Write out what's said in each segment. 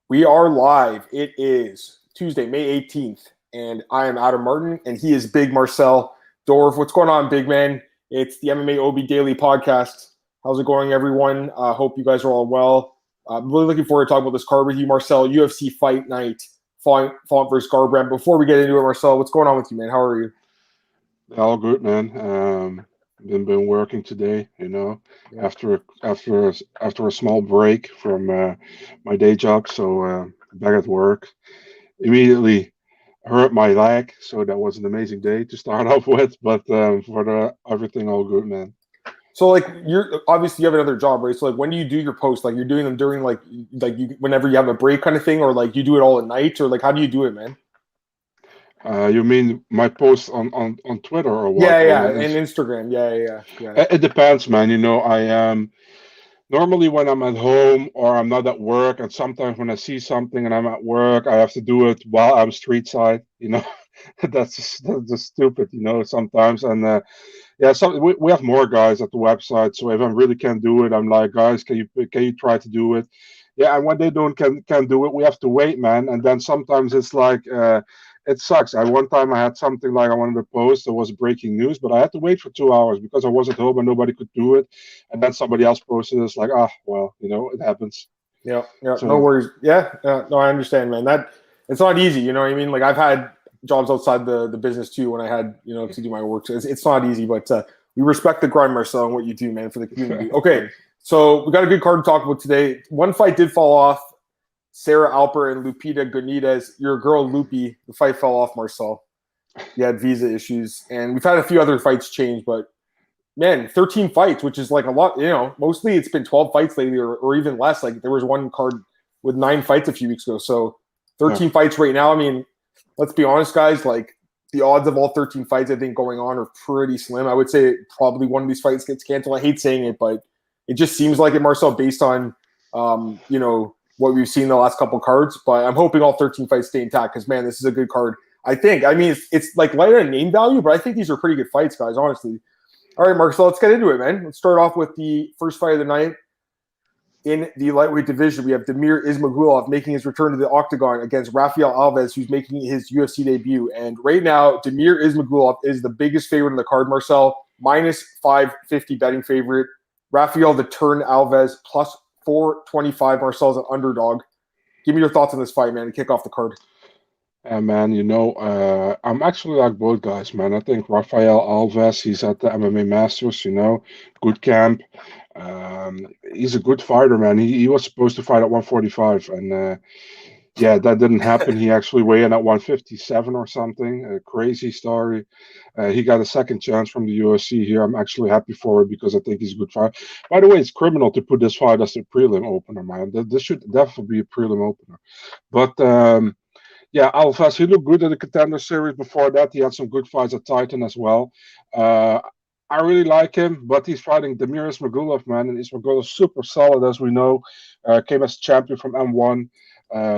We are live. It is Tuesday, May 18th, and I am Adam Martin, and he is Big Marcel Dorff. What's going on, big man? It's the MMAOB Daily Podcast. How's it going, everyone? Hope you guys are all well. I'm really looking forward to talking about this card with you, Marcel. UFC Fight Night, Font versus Garbrandt. Before we get into it, Marcel, what's going on with you, man? How are you? All good, man. Been working today, Yeah. after a small break from my day job. So back at work, immediately hurt my leg. So that was an amazing day to start off with. But for the everything, all good, man. So, like, you're obviously you have another job, right? So, like, when do you do your posts? Like, you're doing them during like you whenever you have a break, kind of thing, or like you do it all at night, or like how do you do it, man? You mean my post on Twitter or what? Yeah, Or yeah, on and Instagram. Yeah. It depends, man. I normally when I'm at home or I'm not at work, and sometimes when I see something and I'm at work, I have to do it while I'm street side. That's just stupid, sometimes. And yeah, so we have more guys at the website. So if I really can't do it, I'm like, guys, can you try to do it? Yeah, and when they don't can do it, we have to wait, man. And then sometimes it's like it sucks. One time I had something like I wanted to post. It was breaking news, but I had to wait for 2 hours because I was at home and nobody could do it. And then somebody else posted. It's like, well, it happens. Yeah, no So worries. Yeah, no, I understand, man. That it's not easy, you know what I mean? Like I've had jobs outside the business too when I had, to do my work. So it's not easy, but we respect the grind, Marcel, and what you do, man, for the community. Okay, so we got a good card to talk about today. One fight did fall off. Sarah Alper and Lupita Gonidez. Your girl Lupi, the fight fell off, Marcel. You had visa issues, and we've had a few other fights change, but man, 13 fights, which is like a lot. Mostly it's been 12 fights lately, or even less. Like there was one card with 9 fights a few weeks ago. So 13 fights right now. I mean, let's be honest, guys. Like the odds of all 13 fights, I think, going on are pretty slim. I would say probably one of these fights gets canceled. I hate saying it, but it just seems like it, Marcel, based on what we've seen the last couple cards. But I'm hoping all 13 fights stay intact because, man, this is a good card. I think. I mean, it's like light on name value, but I think these are pretty good fights, guys, honestly. All right, Mark, so let's get into it, man. Let's start off with the first fight of the night. In the lightweight division, we have Damir Ismagulov making his return to the octagon against Rafael Alves, who's making his UFC debut. And right now, Damir Ismagulov is the biggest favorite in the card, Marcel. Minus 550 betting favorite. Rafael the Turn Alves plus 425. Marcel's an underdog. Give me your thoughts on this fight, man, to kick off the card. And man, I'm actually like both guys, man. I think Rafael Alves, he's at the MMA Masters, good camp. He's a good fighter, man. He was supposed to fight at 145, and yeah, that didn't happen. He actually weighed in at 157 or something. A crazy story. He got a second chance from the UFC here. I'm actually happy for it because I think he's a good fighter. By the way, it's criminal to put this fight as a prelim opener, man. This should definitely be a prelim opener. But yeah, Alves, he looked good in the Contender Series. Before that, he had some good fights at Titan as well. I really like him, but he's fighting Damir Ismagulov, man, and Ismagulov's super solid, as we know. Came as champion from M1.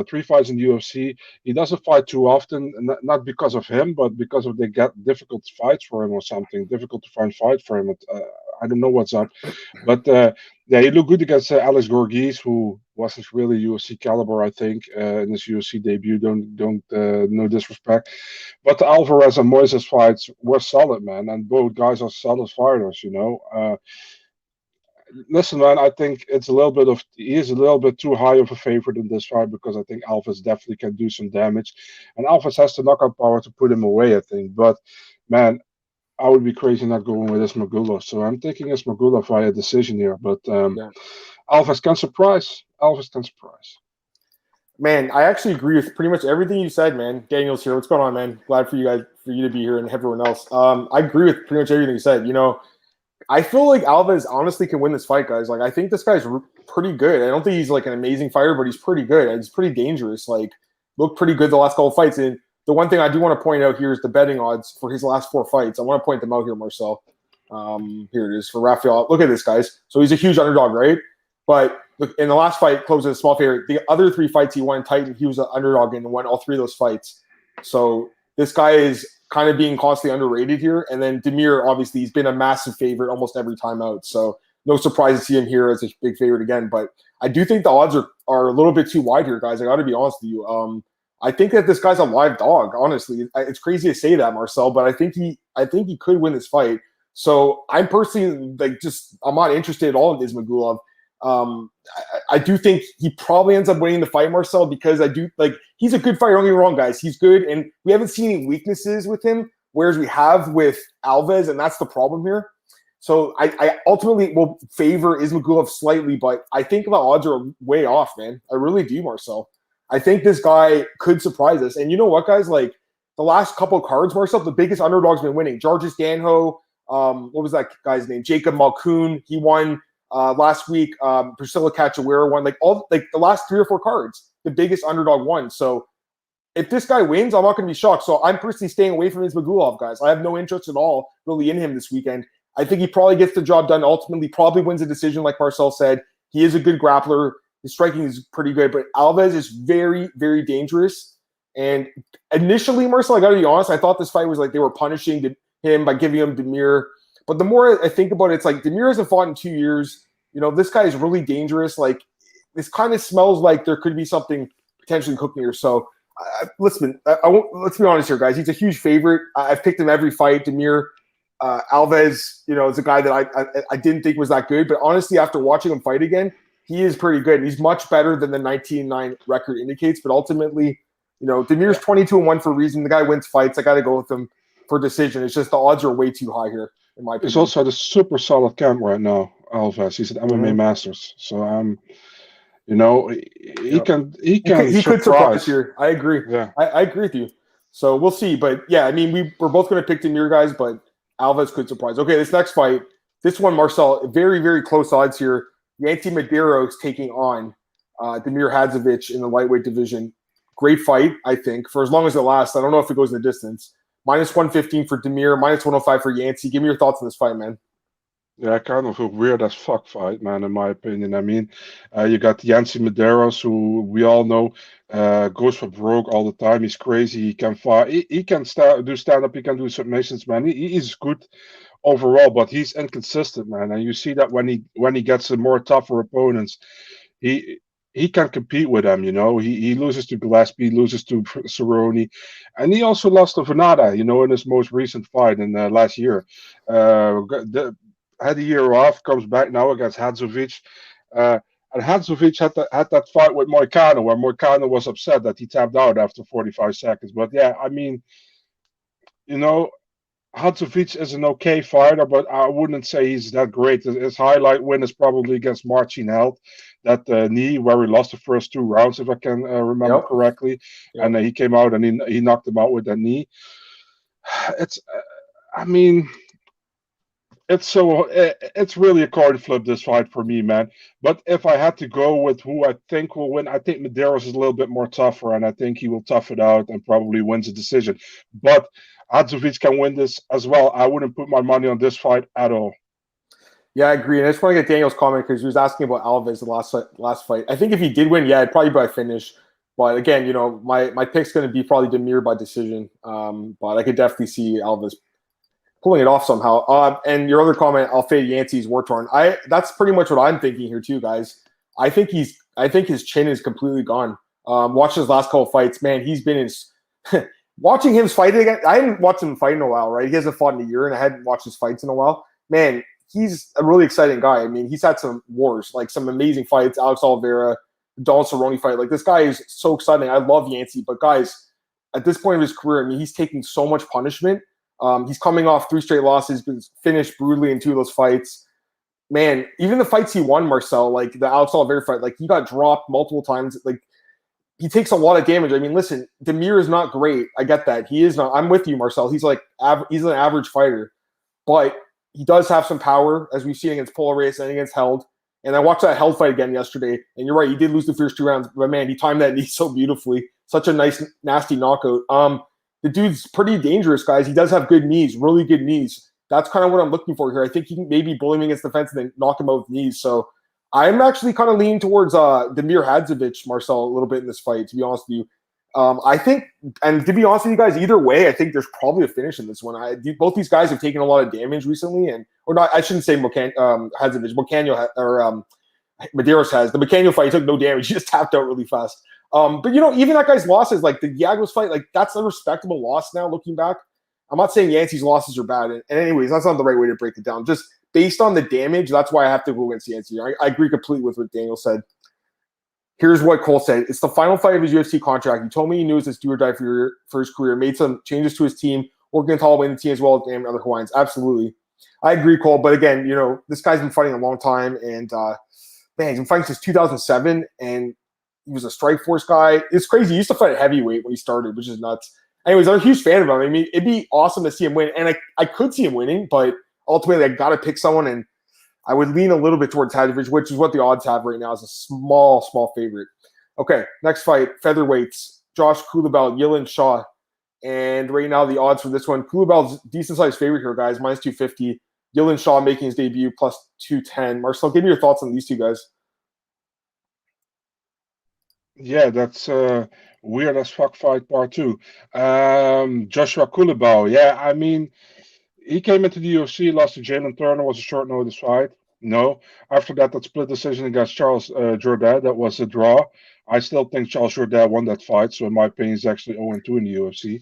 3 fights in the UFC. He doesn't fight too often, not because of him, but because of they get difficult fights for him or something. Difficult to find fight for him. I don't know what's up, but yeah, he looked good against Alex Gorgees, who wasn't really UFC caliber, I think, in his UFC debut. Don't no disrespect, but the Alvarez and Moises fights were solid, man, and both guys are solid fighters. Listen, man, I think he is a little bit too high of a favorite in this fight because I think Alves definitely can do some damage, and Alves has the knockout power to put him away, I think. But man, I would be crazy not going with Ismagulov, so I'm taking Ismagulov via decision here. But Yeah. Alves can surprise. Alves can surprise. Man, I actually agree with pretty much everything you said, man. Daniel's here. What's going on, man? Glad for you to be here and everyone else. I agree with pretty much everything you said. I feel like Alves honestly can win this fight, guys. Like, I think this guy's pretty good. I don't think he's like an amazing fighter, but he's pretty good. And he's pretty dangerous. Like, looked pretty good the last couple of fights. And the one thing I do want to point out here is the betting odds for his last 4 fights. I want to point them out here, Marcel. Here it is for Rafael. Look at this, guys. So he's a huge underdog, right? But look, in the last fight, closed as a small favorite. The other 3 fights he won Titan, he was an underdog and won all 3 of those fights. So this guy is kind of being constantly underrated here. And then Damir, obviously, he's been a massive favorite almost every time out. So no surprise to see him here as a big favorite again. But I do think the odds are a little bit too wide here, guys. I got to be honest with you. I think that this guy's a live dog. Honestly, it's crazy to say that, Marcel, but I think he could win this fight. So I'm personally I'm not interested at all in Ismagulov. I do think he probably ends up winning the fight, Marcel, because he's a good fighter. Don't get me wrong, guys. He's good, and we haven't seen any weaknesses with him, whereas we have with Alves, and that's the problem here. So I ultimately will favor Ismagulov slightly, but I think the odds are way off, man. I really do, Marcel. I think this guy could surprise us. And you know what, guys? Like the last couple of cards, Marcel, the biggest underdog's been winning. Georges Danho, what was that guy's name? Jacob Malkoun. He won last week. Priscilla Cachoeira won. The last 3 or 4 cards, the biggest underdog won. So if this guy wins, I'm not going to be shocked. So I'm personally staying away from Ismagulov, guys. I have no interest at all really in him this weekend. I think he probably gets the job done. Ultimately, probably wins a decision, like Marcel said. He is a good grappler. His striking is pretty good, but Alves is very, very dangerous. And initially, Marcel, I got to be honest, I thought this fight was like they were punishing him by giving him Demir. But the more I think about it, it's like Demir hasn't fought in 2 years. You know, this guy is really dangerous. Like, this kind of smells like there could be something potentially cooking here. So, let's be honest here, guys. He's a huge favorite. I've picked him every fight. Demir. Alves, is a guy that I didn't think was that good. But honestly, after watching him fight again, he is pretty good. He's much better than the 19-9 record indicates. But ultimately, Demir's 22-1 for a reason. The guy wins fights. I got to go with him for decision. It's just the odds are way too high here, in my opinion. He's also at a super solid camp right now, Alves. He's at MMA Masters. So, he could surprise here. I agree. Yeah. I agree with you. So we'll see. But yeah, I mean, we're both going to pick Demir, guys, but Alves could surprise. Okay, this next fight, this one, Marcel, very, very close odds here. Yancy Medeiros taking on Damir Hadzovic in the lightweight division. Great fight, I think, for as long as it lasts. I don't know if it goes in the distance. -115 for Damir, -105 for Yancy. Give me your thoughts on this fight, man. Yeah, kind of a weird as fuck fight, man, in my opinion. I mean, you got Yancy Medeiros, who we all know goes for broke all the time. He's crazy. He can fight. He can do stand-up. He can do submissions, man. He's good overall, but he's inconsistent, man. And you see that when he gets more tougher opponents, he can compete with them. He loses to Gillespie, loses to Cerrone, and he also lost to Venada. In his most recent fight in last year. Had a year off, comes back now against Hadzovic. And Hadzovic had that fight with Moicano, where Moicano was upset that he tapped out after 45 seconds. But yeah, I mean, Hadzovic is an okay fighter, but I wouldn't say he's that great. His highlight win is probably against Marcin Held, that knee where he lost the first 2 rounds, if I can remember correctly. Yep. And he came out and he knocked him out with that knee. It's really a coin flip, this fight, for me, man. But if I had to go with who I think will win, I think Medeiros is a little bit more tougher, and I think he will tough it out and probably wins a decision. But Hadzovic can win this as well. I wouldn't put my money on this fight at all. Yeah, I agree. And I just want to get Daniel's comment because he was asking about Alves the last fight. I think if he did win, yeah, it'd probably be by finish. But again, my pick's going to be probably Damir by decision. But I could definitely see Alves pulling it off somehow. And your other comment, I'll fade Yancy's war torn. That's pretty much what I'm thinking here too, guys. I think his chin is completely gone. Watch his last couple fights, man. He's been in. Watching him fight again. I hadn't watched him fight in a while, right? He hasn't fought in a year, and I hadn't watched his fights in a while. Man, he's a really exciting guy. I mean, he's had some wars, like some amazing fights. Alex Oliveira, Don Cerrone fight. Like, this guy is so exciting. I love Yancy, but guys, at this point of his career, I mean, he's taking so much punishment. He's coming off 3 straight losses, been finished brutally in 2 of those fights. Man, even the fights he won, Marcel, like the Alex Oliveira fight, like he got dropped multiple times. Like, he takes a lot of damage. I mean, listen, Damir is not great. I get that. He is not. I'm with you, Marcel. He's like he's an average fighter, but he does have some power, as we've seen against Polaris and against Held. And I watched that Held fight again yesterday, and you're right, he did lose the first 2 rounds, but man, he timed that knee so beautifully. Such a nice, nasty knockout. The dude's pretty dangerous, guys. He does have good knees, really good knees. That's kind of what I'm looking for here. I think he can maybe bully him against the fence and then knock him out with knees. So I'm actually kind of leaning towards Damir Hadzovic, Marcel, a little bit in this fight, to be honest with you. I think, and to be honest with you guys, either way, I think there's probably a finish in this one. Both these guys have taken a lot of damage recently, or not. I shouldn't say Hadzovic. Medeiros has. The McCanio fight, he took no damage. He just tapped out really fast. But even that guy's losses, like the Giagos fight, like that's a respectable loss now. Looking back, I'm not saying Yancey's losses are bad. And anyways, that's not the right way to break it down. Just based on the damage, that's why I have to go against Yancey. I agree completely with what Daniel said. Here's what Cole said. It's the final fight of his UFC contract. He told me he knew it was do or die for his career. Made some changes to his team, working with Holloway and the team as well as other Hawaiians. Absolutely. I agree, Cole. But again, this guy's been fighting a long time. And, man, he's been fighting since 2007. And he was a Strikeforce guy. It's crazy. He used to fight at heavyweight when he started, which is nuts. Anyways, I'm a huge fan of him. I mean, it'd be awesome to see him win. And I could see him winning. But ultimately, I got to pick someone. And I would lean a little bit towards Hadzovic, which is what the odds have right now as a small favorite. Okay, next fight, featherweights, Josh Kulabel, Yilin Shaw. And right now the odds for this one, Kulabel's decent-sized favorite here, guys, minus 250. Yilin Shaw making his debut, plus 210. Marcel, give me your thoughts on these two guys. Yeah, that's weird as fuck fight part 2. Joshua Kulabel, yeah, I mean, he came into the UFC, lost to Jalen Turner, was a short notice fight. No. After that split decision against Charles Jourdain, that was a draw. I still think Charles Jourdain won that fight, so in my opinion, he's actually 0-2 in the UFC.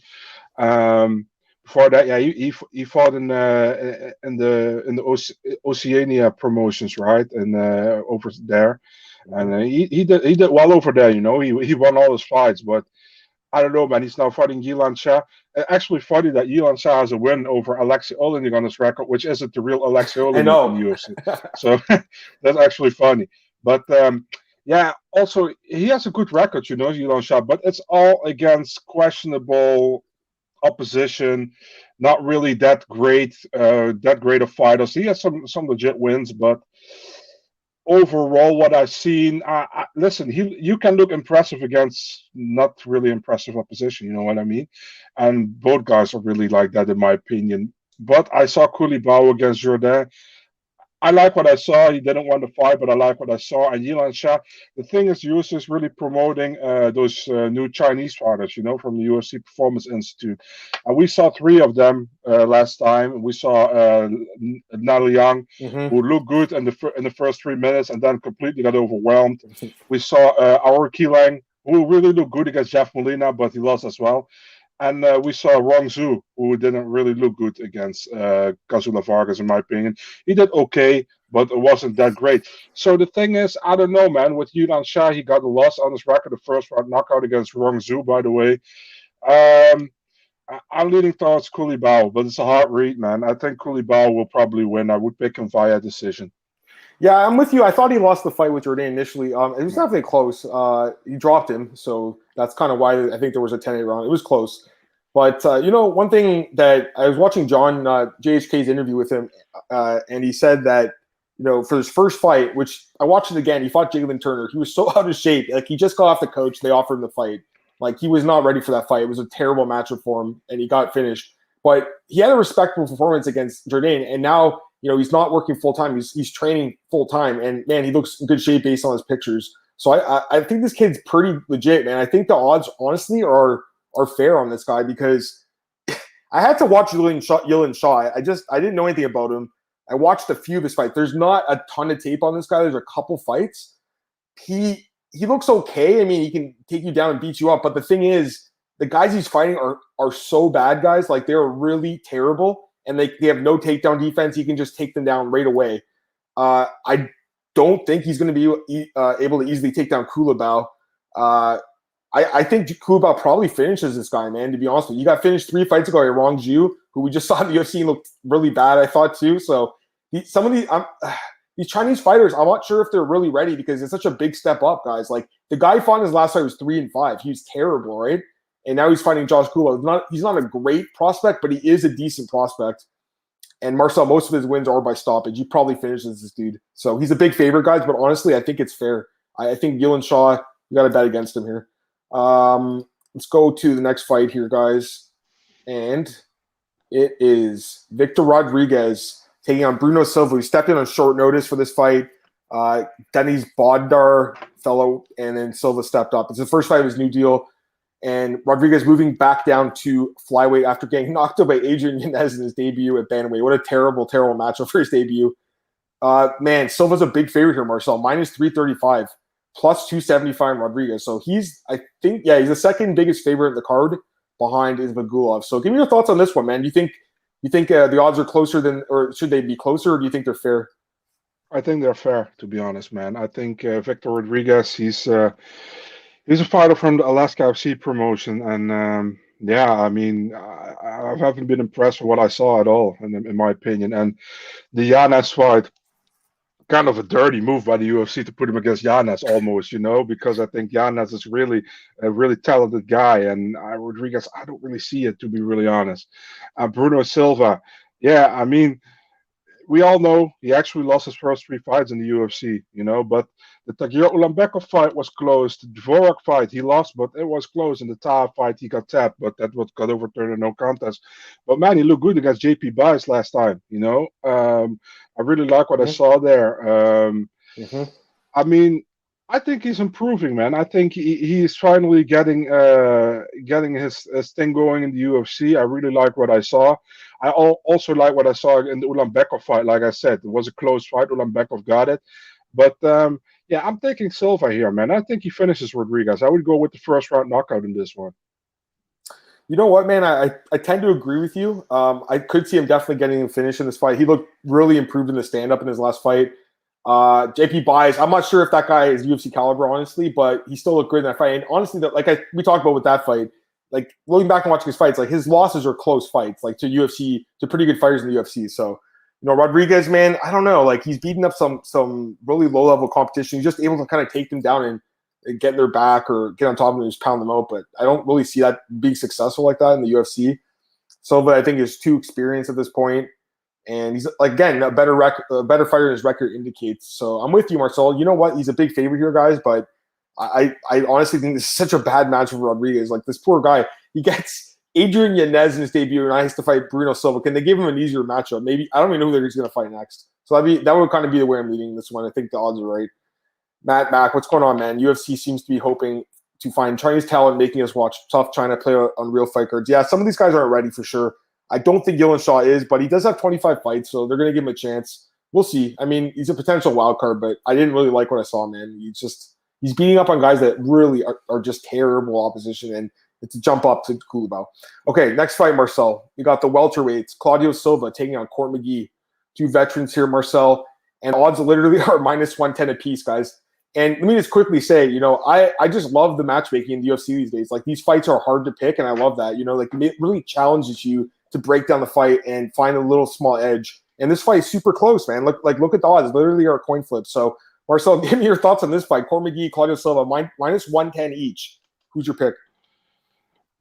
Before that, yeah, he fought in the Oceania promotions, right, and over there, and he did well over there. He won all his fights, but I don't know, man. He's now fighting Yilan Shah. Actually, funny that Yilan Shah has a win over Alexei Oleinik on his record, which isn't the real Alexei Oleinik in the UFC. So that's actually funny. But yeah, also he has a good record, Yilan Shah. But it's all against questionable opposition. Not really that great of fighters. He has some legit wins, but overall, what I've seen, listen, you can look impressive against not really impressive opposition, you know what I mean? And both guys are really like that, in my opinion. But I saw Kulibao against Jourdain. I like what I saw. He didn't want to fight, but I like what I saw. And Yilan Shah, the thing is, UFC is really promoting those new Chinese fighters, from the UFC Performance Institute. And we saw 3 of them last time. We saw Natalie Young, who looked good in the first 3 minutes and then completely got overwhelmed. We saw Aur Kilang, who really looked good against Jeff Molina, but he lost as well. And we saw Rong Zhu, who didn't really look good against Kazula Vargas, in my opinion. He did okay, but it wasn't that great. So the thing is, I don't know, man. With Yilan Shah, he got a loss on his record, the first round knockout against Rong Zhu, by the way. I'm leaning towards Kulibao, but it's a hard read, man. I think Kulibao will probably win. I would pick him via decision. Yeah, I'm with you. I thought he lost the fight with Jourdain initially. It was definitely close. He dropped him, so that's kind of why I think there was a 10-8 round. It was close. But, one thing that I was watching John JHK's interview with him, and he said that, for his first fight, which I watched it again, he fought Jalen Turner. He was so out of shape. Like, he just got off the coach. They offered him the fight. Like, he was not ready for that fight. It was a terrible matchup for him, and he got finished. But he had a respectable performance against Jourdain, and now – he's not working full time. He's training full time, and man, he looks in good shape based on his pictures. So I think this kid's pretty legit, man. I think the odds, honestly, are fair on this guy because I had to watch Yilin Shaw. I didn't know anything about him. I watched a few of his fights. There's not a ton of tape on this guy. There's a couple fights. He looks okay. I mean, he can take you down and beat you up. But the thing is, the guys he's fighting are so bad, guys. Like, they're really terrible. And they have no takedown defense. He can just take them down right away. I don't think he's going to be able to easily take down Kulabao. I think Kulabao probably finishes this guy, man, to be honest with you. He got finished 3 fights ago by Rong Zhu, who we just saw in the UFC looked really bad, I thought, too. So some of these Chinese fighters, I'm not sure if they're really ready because it's such a big step up, guys. Like, the guy fought in his last fight was 3-5. He was terrible, right? And now he's fighting Josh Kulabao. He's not a great prospect, but he is a decent prospect. And Marcel, most of his wins are by stoppage. He probably finishes this dude. So he's a big favorite, guys. But honestly, I think it's fair. I think Yilin Shaw, you got to bet against him here. Let's go to the next fight here, guys. And it is Victor Rodriguez taking on Bruno Silva, who stepped in on short notice for this fight. Denny's Bodnar fellow, and then Silva stepped up. It's the first fight of his new deal. And Rodriguez moving back down to flyweight after getting knocked out by Adrian Yanez in his debut at bantamweight. What a terrible, terrible matchup for his debut. Man, Silva's a big favorite here, Marcel. Minus 335, plus 275 Rodriguez. So he's the second biggest favorite in the card behind Ismagulov. So give me your thoughts on this one, man. Do you think the odds are closer than, or should they be closer, or do you think they're fair? I think they're fair, to be honest, man. I think Victor Rodriguez, he's a fighter from the Alaska FC promotion, and I mean, I haven't been impressed with what I saw at all, in my opinion. And the Yanez fight, kind of a dirty move by the UFC to put him against Yanez almost, because I think Yanez is really a really talented guy, and Rodriguez, I don't really see it, to be really honest. Bruno Silva, yeah, I mean, we all know he actually lost his first 3 fights in the UFC, but the Tagir Ulanbekov fight was close. The Dvorak fight, he lost, but it was close. In the Taffa fight, he got tapped, but that got overturned in no contest. But man, he looked good against JP Buys last time, I really like what I saw there. I mean, I think he's improving, man. I think he's finally getting his thing going in the UFC. I really like what I saw. I also like what I saw in the Ulanbekov fight. Like I said, it was a close fight. Ulanbekov got it. But, I'm taking Silva here, man. I think he finishes Rodriguez. I would go with the first round knockout in this one. You know what, man? I tend to agree with you. I could see him definitely getting a finish in this fight. He looked really improved in the stand-up in his last fight. JP Buys, I'm not sure if that guy is UFC caliber, honestly, but he still looked good in that fight. And honestly, we talked about with that fight, like looking back and watching his fights, like his losses are close fights, like to pretty good fighters in the UFC. So, Rodriguez, man, I don't know, like he's beating up some really low level competition. He's just able to kind of take them down and get their back or get on top of them and just pound them out. But I don't really see that being successful like that in the UFC. Silva, I think, is too experienced at this point. And he's, again, a better fighter than his record indicates. So I'm with you, Marcel. You know what? He's a big favorite here, guys. But I honestly think this is such a bad match for Rodriguez. Like, this poor guy, he gets Adrian Yanez in his debut, and I has to fight Bruno Silva. Can they give him an easier matchup? Maybe. I don't even know who he's going to fight next. So that would kind of be the way I'm leading this one. I think the odds are right. Mac, what's going on, man? UFC seems to be hoping to find Chinese talent, making us watch tough China play on real fight cards. Yeah, some of these guys aren't ready for sure. I don't think Gillen Shaw is, but he does have 25 fights, so they're going to give him a chance. We'll see. I mean, he's a potential wild card, but I didn't really like what I saw, man. He's beating up on guys that really are just terrible opposition, and it's a jump up to Kulabau. Okay, next fight, Marcel. We got the welterweights. Claudio Silva taking on Court McGee. 2 veterans here, Marcel, and odds literally are minus 110 apiece, guys. And let me just quickly say, I just love the matchmaking in the UFC these days. Like, these fights are hard to pick, and I love that. Like, it really challenges you to break down the fight and find a little small edge. And this fight is super close, man. Look at the odds. Literally are a coin flip. So, Marcel, give me your thoughts on this fight. Court McGee, Claudio Silva, minus 110 each. Who's your pick?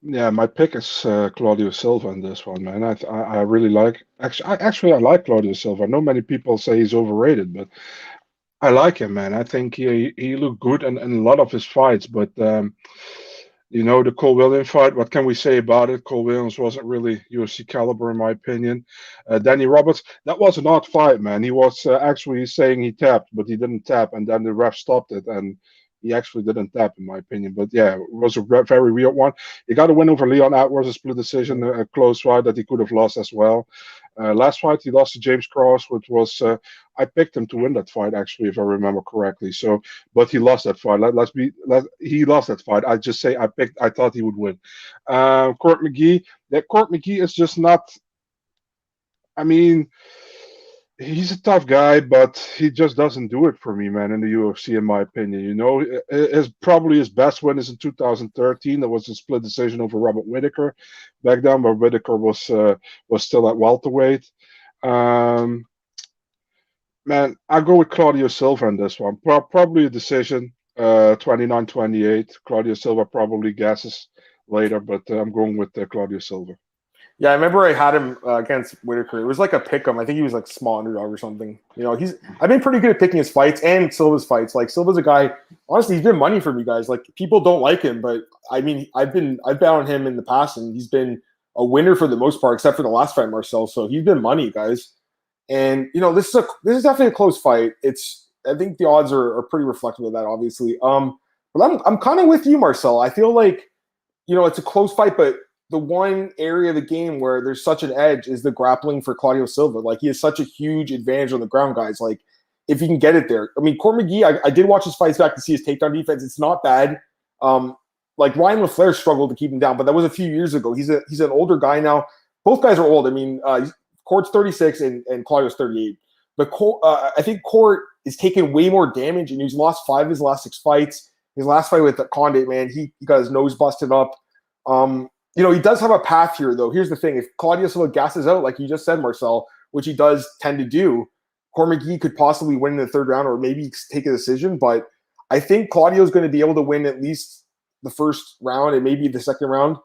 Yeah, my pick is Claudio Silva in this one, man. I really like. Actually, I like Claudio Silva. I know many people say he's overrated, but I like him, man. I think he looked good in a lot of his fights, but the Cole Williams fight, what can we say about it? Cole Williams wasn't really UFC caliber, in my opinion. Danny Roberts, that was an odd fight, man. He was actually saying he tapped, but he didn't tap, and then the ref stopped it, and he actually didn't tap, in my opinion. But yeah, it was a very weird one. He got a win over Leon Edwards, a split decision, a close fight that he could have lost as well. Last fight, he lost to James Cross, which was I picked him to win that fight, actually, if I remember correctly. So, but he lost that fight. He lost that fight. I just say I thought he would win. Court McGee. Court McGee is just not. I mean, he's a tough guy, but he just doesn't do it for me, man, in the UFC, in my opinion. Probably his best win is in 2013. That was a split decision over Robert Whittaker back then, but Whittaker was still at welterweight. Man, I go with Claudio Silva in this one. Probably a decision, 29-28. Claudio Silva probably guesses later, but I'm going with Claudio Silva. Yeah, I remember I had him against Whittaker. It was like a pick 'em. I think he was like small underdog or something. I've been pretty good at picking his fights and Silva's fights. Like, Silva's a guy, honestly, he's been money for me, guys. Like, people don't like him, but I mean, I've bet on him in the past, and he's been a winner for the most part, except for the last fight, Marcel. So he's been money, guys. And this is definitely a close fight. I think the odds are pretty reflective of that, obviously. But I'm kind of with you, Marcel. I feel like it's a close fight, but the one area of the game where there's such an edge is the grappling for Claudio Silva. Like, he has such a huge advantage on the ground, guys. Like, if he can get it there. I mean, Court McGee, I did watch his fights back to see his takedown defense. It's not bad. Like, Ryan LaFleur struggled to keep him down, but that was a few years ago. He's an older guy now. Both guys are old. I mean, Court's 36 and Claudio's 38. But I think Court is taking way more damage, and he's lost 5 of his last 6 fights. His last fight with Condit, man, he got his nose busted up. He does have a path here, though. Here's the thing. If Claudio Silva gasses out, like you just said, Marcel, which he does tend to do, Court McGee could possibly win in the 3rd round or maybe take a decision. But I think Claudio's going to be able to win at least the 1st round and maybe the 2nd round.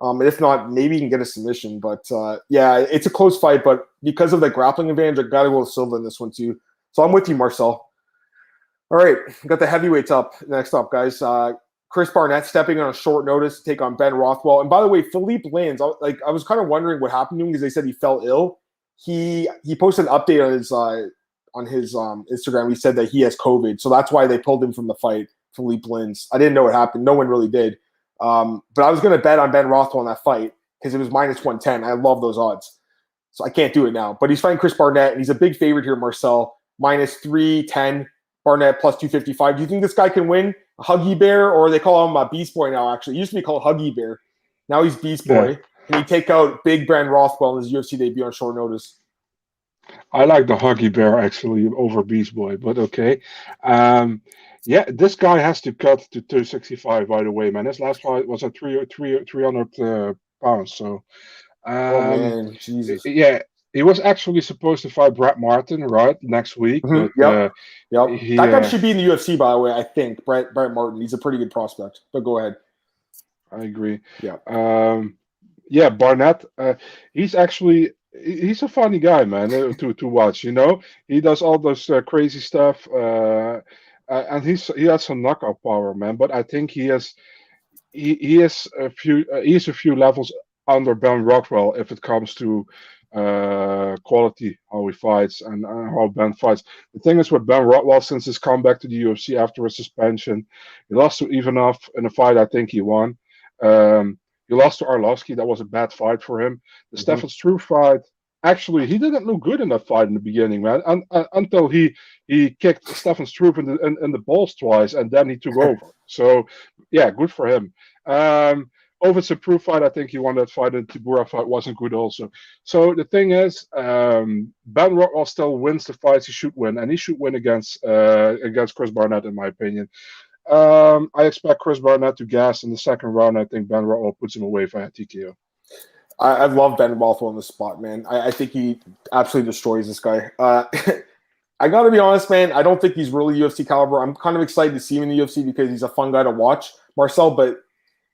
And if not, maybe he can get a submission. But, yeah, it's a close fight. But because of the grappling advantage, I got to go with Silva in this one, too. So I'm with you, Marcel. All right, got the heavyweights up. Next up, guys. Chris Barnett stepping on a short notice to take on Ben Rothwell. And by the way, Philippe Lins, I was kind of wondering what happened to him because they said he fell ill. He posted an update on his Instagram. He said that he has COVID, so that's why they pulled him from the fight. Philippe Lins. I didn't know what happened. No one really did. But I was going to bet on Ben Rothwell in that fight because it was -110. I love those odds, so I can't do it now. But he's fighting Chris Barnett, and he's a big favorite here, Marcel. -310. Barnett +255. Do you think this guy can win? Huggy Bear, or they call him Beast Boy now, actually. He used to be called Huggy Bear. Now he's Beast Boy. Yeah. Can he take out big Ben Rothwell in his UFC debut on short notice? I like the Huggy Bear, actually, over Beast Boy, but okay. Yeah, this guy has to cut to 265, by the way, man. His last fight was at 300 pounds. So, oh, man. Jesus. Yeah. He was actually supposed to fight Brett Martin, right, next week. Mm-hmm. But, yep. That guy should be in the UFC, by the way, I think. Brett Martin. He's a pretty good prospect. But go ahead. I agree. Yeah. Yeah, Barnett. He's a funny guy, man, to watch. He does all those crazy stuff, and he has some knockout power, man. But I think he is a few levels under Ben Rothwell if it comes to quality, how he fights and how Ben fights. The thing is with Ben Rothwell, since his comeback to the UFC after his suspension, he lost to Ivanov in a fight I think he won. He lost to Arlovsky. That was a bad fight for him. The Stefan Struve fight, actually, he didn't look good in that fight in the beginning, man, until he kicked Stefan Struve in the balls twice, and then he took over. So, yeah, good for him. Ovitz Struve fight, I think he won that fight, and Tibura fight wasn't good also. So the thing is, Ben Rothwell still wins the fights he should win, and he should win against Chris Barnett, in my opinion. I expect Chris Barnett to gas in the 2nd round. I think Ben Rothwell puts him away via TKO. I love Ben Rothwell in the spot, man. I think he absolutely destroys this guy. I got to be honest, man. I don't think he's really UFC caliber. I'm kind of excited to see him in the UFC because he's a fun guy to watch, Marcel, but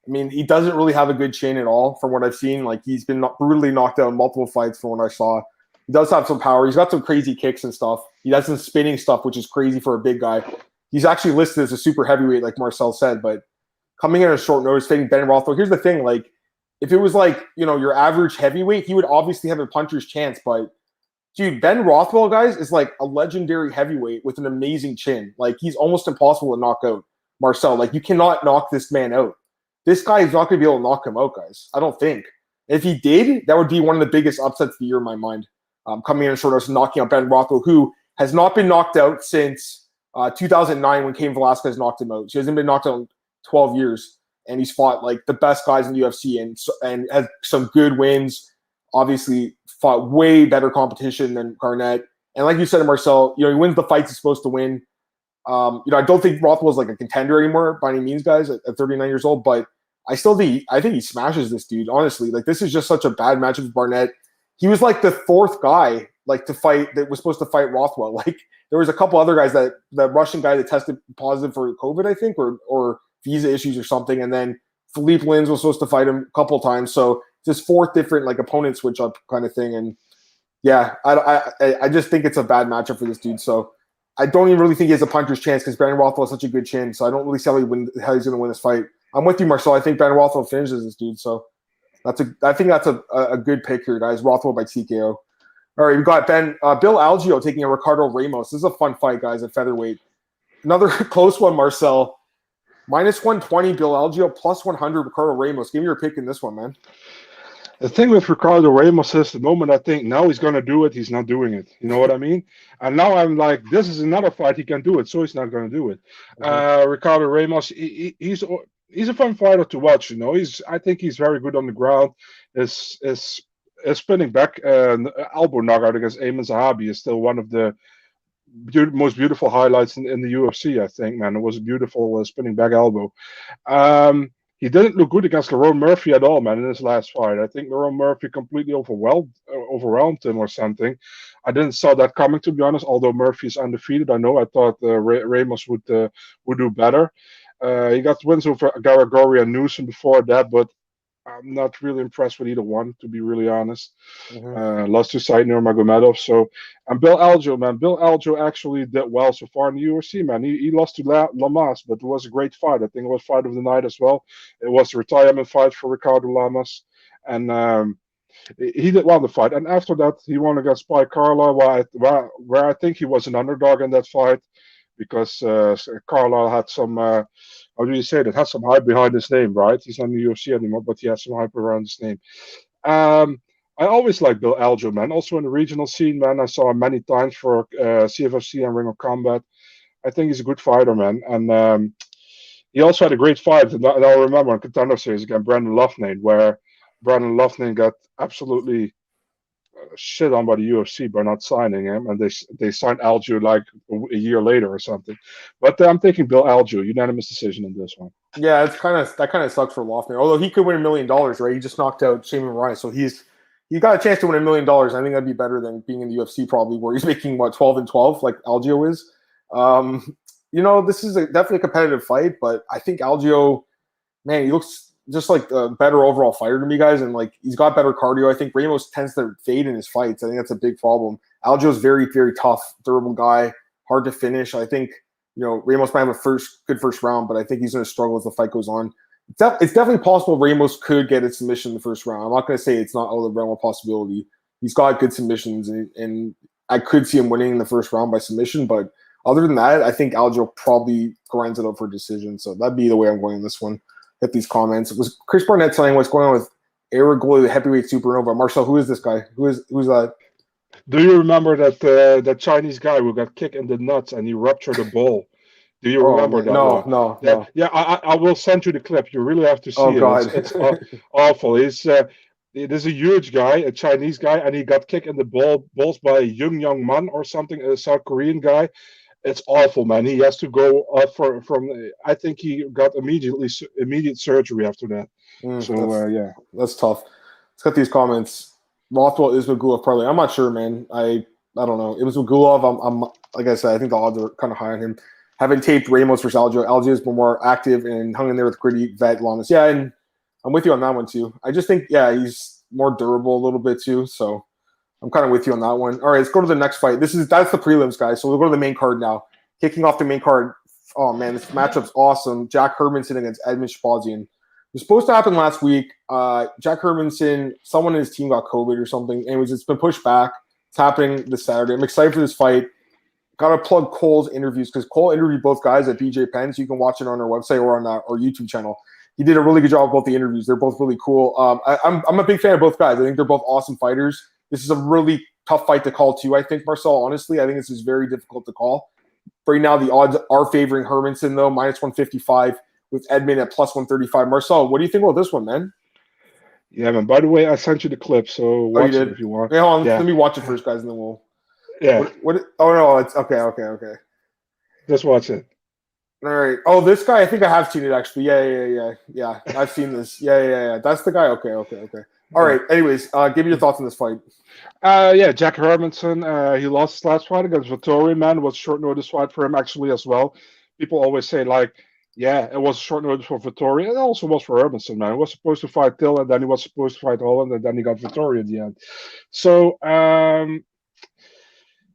I mean, he doesn't really have a good chin at all from what I've seen. Like, he's been brutally knocked out in multiple fights from what I saw. He does have some power. He's got some crazy kicks and stuff. He does some spinning stuff, which is crazy for a big guy. He's actually listed as a super heavyweight, like Marcel said, but coming in at a short notice, fighting Ben Rothwell. Here's the thing, like, if it was like, your average heavyweight, he would obviously have a puncher's chance, but dude, Ben Rothwell, guys, is like a legendary heavyweight with an amazing chin. Like, he's almost impossible to knock out, Marcel. Like, you cannot knock this man out. This guy is not going to be able to knock him out, guys. I don't think. If he did, that would be one of the biggest upsets of the year in my mind. Coming in short notice and knocking out Ben Rothwell, who has not been knocked out since 2009 when Cain Velasquez knocked him out. He hasn't been knocked out in 12 years, and he's fought like the best guys in the UFC and has some good wins. Obviously, fought way better competition than Garnett. And like you said, Marcel, he wins the fights he's supposed to win. I don't think Rothwell's like a contender anymore by any means, guys, at 39 years old, but I think he smashes this dude, honestly. Like, this is just such a bad matchup with Barnett. He was like the 4th guy to fight that was supposed to fight Rothwell. Like, there was a couple other guys, that Russian guy that tested positive for COVID, I think, or visa issues or something, and then Philippe Lins was supposed to fight him a couple times. So it's this 4th different like opponent switch up kind of thing. And yeah, I just think it's a bad matchup for this dude. So I don't even really think he has a puncher's chance because Ben Rothwell has such a good chin. So I don't really see how he's going to win this fight. I'm with you, Marcel. I think Ben Rothwell finishes this dude. So I think that's a good pick here, guys. Rothwell by TKO. All right, we've got Bill Algeo taking on Ricardo Ramos. This is a fun fight, guys, at featherweight. Another close one, Marcel. Minus 120, Bill Algeo. Plus 100, Ricardo Ramos. Give me your pick in this one, man. The thing with Ricardo Ramos is the moment I think now he's going to do it, he's not doing it. You know what I mean? And now I'm like, this is another fight he can do it, so he's not going to do it. Ricardo Ramos, he's a fun fighter to watch. You know, I think he's very good on the ground. His spinning back elbow knockout against Ayman Zahabi is still one of the most beautiful highlights in the UFC. I think, man, it was a beautiful spinning back elbow. He didn't look good against Lerone Murphy at all, man, in his last fight. I think Lerone Murphy completely overwhelmed him or something. I didn't saw that coming, to be honest, although Murphy is undefeated. I know I thought Ramos would do better. He got wins over Garagori and Newsom before that, but I'm not really impressed with either one, to be really honest. Lost to Said Nurmagomedov. And Bill Algeo, man. Bill Algeo actually did well so far in the UFC, man. He lost to Lamas, but it was a great fight. I think it was fight of the night as well. It was a retirement fight for Ricardo Lamas. And he did well in the fight. And after that, he won against Carla, where I think he was an underdog in that fight, because Carla had some, how do you say that? Had some hype behind his name, right? He's not in the UFC anymore, but he has some hype around his name. I always like Bill Algeo, man. Also in the regional scene, man. I saw him many times for CFFC and Ring of Combat. I think he's a good fighter, man. And he also had a great fight, and I remember on Contender Series against Brandon Loughnane, where Brandon Loughnane got absolutely shit on by the UFC by not signing him, and they signed Algeo like a year later or something. But I'm taking Bill Algeo, unanimous decision in this one. Yeah, that kind of sucks for Loughnane. Although he could win $1 million, right? He just knocked out Shane Moraes, so he's got a chance to win $1 million. I think that'd be better than being in the UFC probably, where he's making 12-12 like Algeo is. This is definitely a competitive fight, but I think Algeo, man, he looks just like a better overall fighter to me, guys, and like he's got better cardio. I think Ramos tends to fade in his fights. I think that's a big problem. Algeo's very, very tough, durable guy, hard to finish. I think Ramos might have a good first round, but I think he's going to struggle as the fight goes on. It's definitely possible Ramos could get a submission in the first round. I'm not going to say it's not out of the realm of possibility. He's got good submissions, and I could see him winning in the first round by submission. But other than that, I think Algeo probably grinds it up for a decision. So that'd be the way I'm going in this one. Hit these comments. It was Chris Barnett saying what's going on with Aragoli, the heavyweight supernova. Marcel, who is this guy? Who's that? Do you remember that Chinese guy who got kicked in the nuts and he ruptured a ball? Do you remember that? No. Yeah, I will send you the clip. You really have to see it. God. It's awful. There's a huge guy, a Chinese guy, and he got kicked in the balls by a young man or something, a South Korean guy. It's awful, man. He has to go from. I think he got immediate surgery after that. Yeah, that's tough. Let's get these comments. Rothwell is Magulov probably. I'm not sure, man. I don't know. It was Magulov. I'm like I said. I think the odds are kind of high on him. Having taped Ramos versus Algeo, Algeo's been more active and hung in there with gritty vet Lamas. Yeah, and I'm with you on that one too. I just think he's more durable a little bit too. So. I'm kind of with you on that one. All right, let's go to the next fight. That's the prelims, guys. So we'll go to the main card now. Kicking off the main card. Oh, man, this matchup's awesome. Jack Hermanson against Edmund Shabazian. It was supposed to happen last week. Jack Hermanson, someone in his team got COVID or something. Anyways, it's been pushed back. It's happening this Saturday. I'm excited for this fight. Got to plug Cole's interviews because Cole interviewed both guys at BJ Penn, so you can watch it on our website or on our YouTube channel. He did a really good job with both the interviews. They're both really cool. I'm a big fan of both guys. I think they're both awesome fighters. This is a really tough fight to call, too, I think, Marcel. Honestly, I think this is very difficult to call. Right now, the odds are favoring Hermanson, though, minus 155, with Edmund at plus 135. Marcel, what do you think about this one, man? Yeah, man. By the way, I sent you the clip, so watch it if you want. Yeah, hold on. Let me watch it first, guys, and then we'll... Yeah. Oh, no, it's... Okay. Just watch it. All right. Oh, this guy, I think I have seen it, actually. Yeah. I've seen this. Yeah. That's the guy? Okay. All right. Anyways, give me your thoughts on this fight. Jack Hermanson, he lost his last fight against Vettori, man. It was a short notice fight for him actually as well. People always say it was a short notice for Vettori. It also was for Hermanson, man. He was supposed to fight Till, and then he was supposed to fight Holland, and then he got Vettori at the end. So,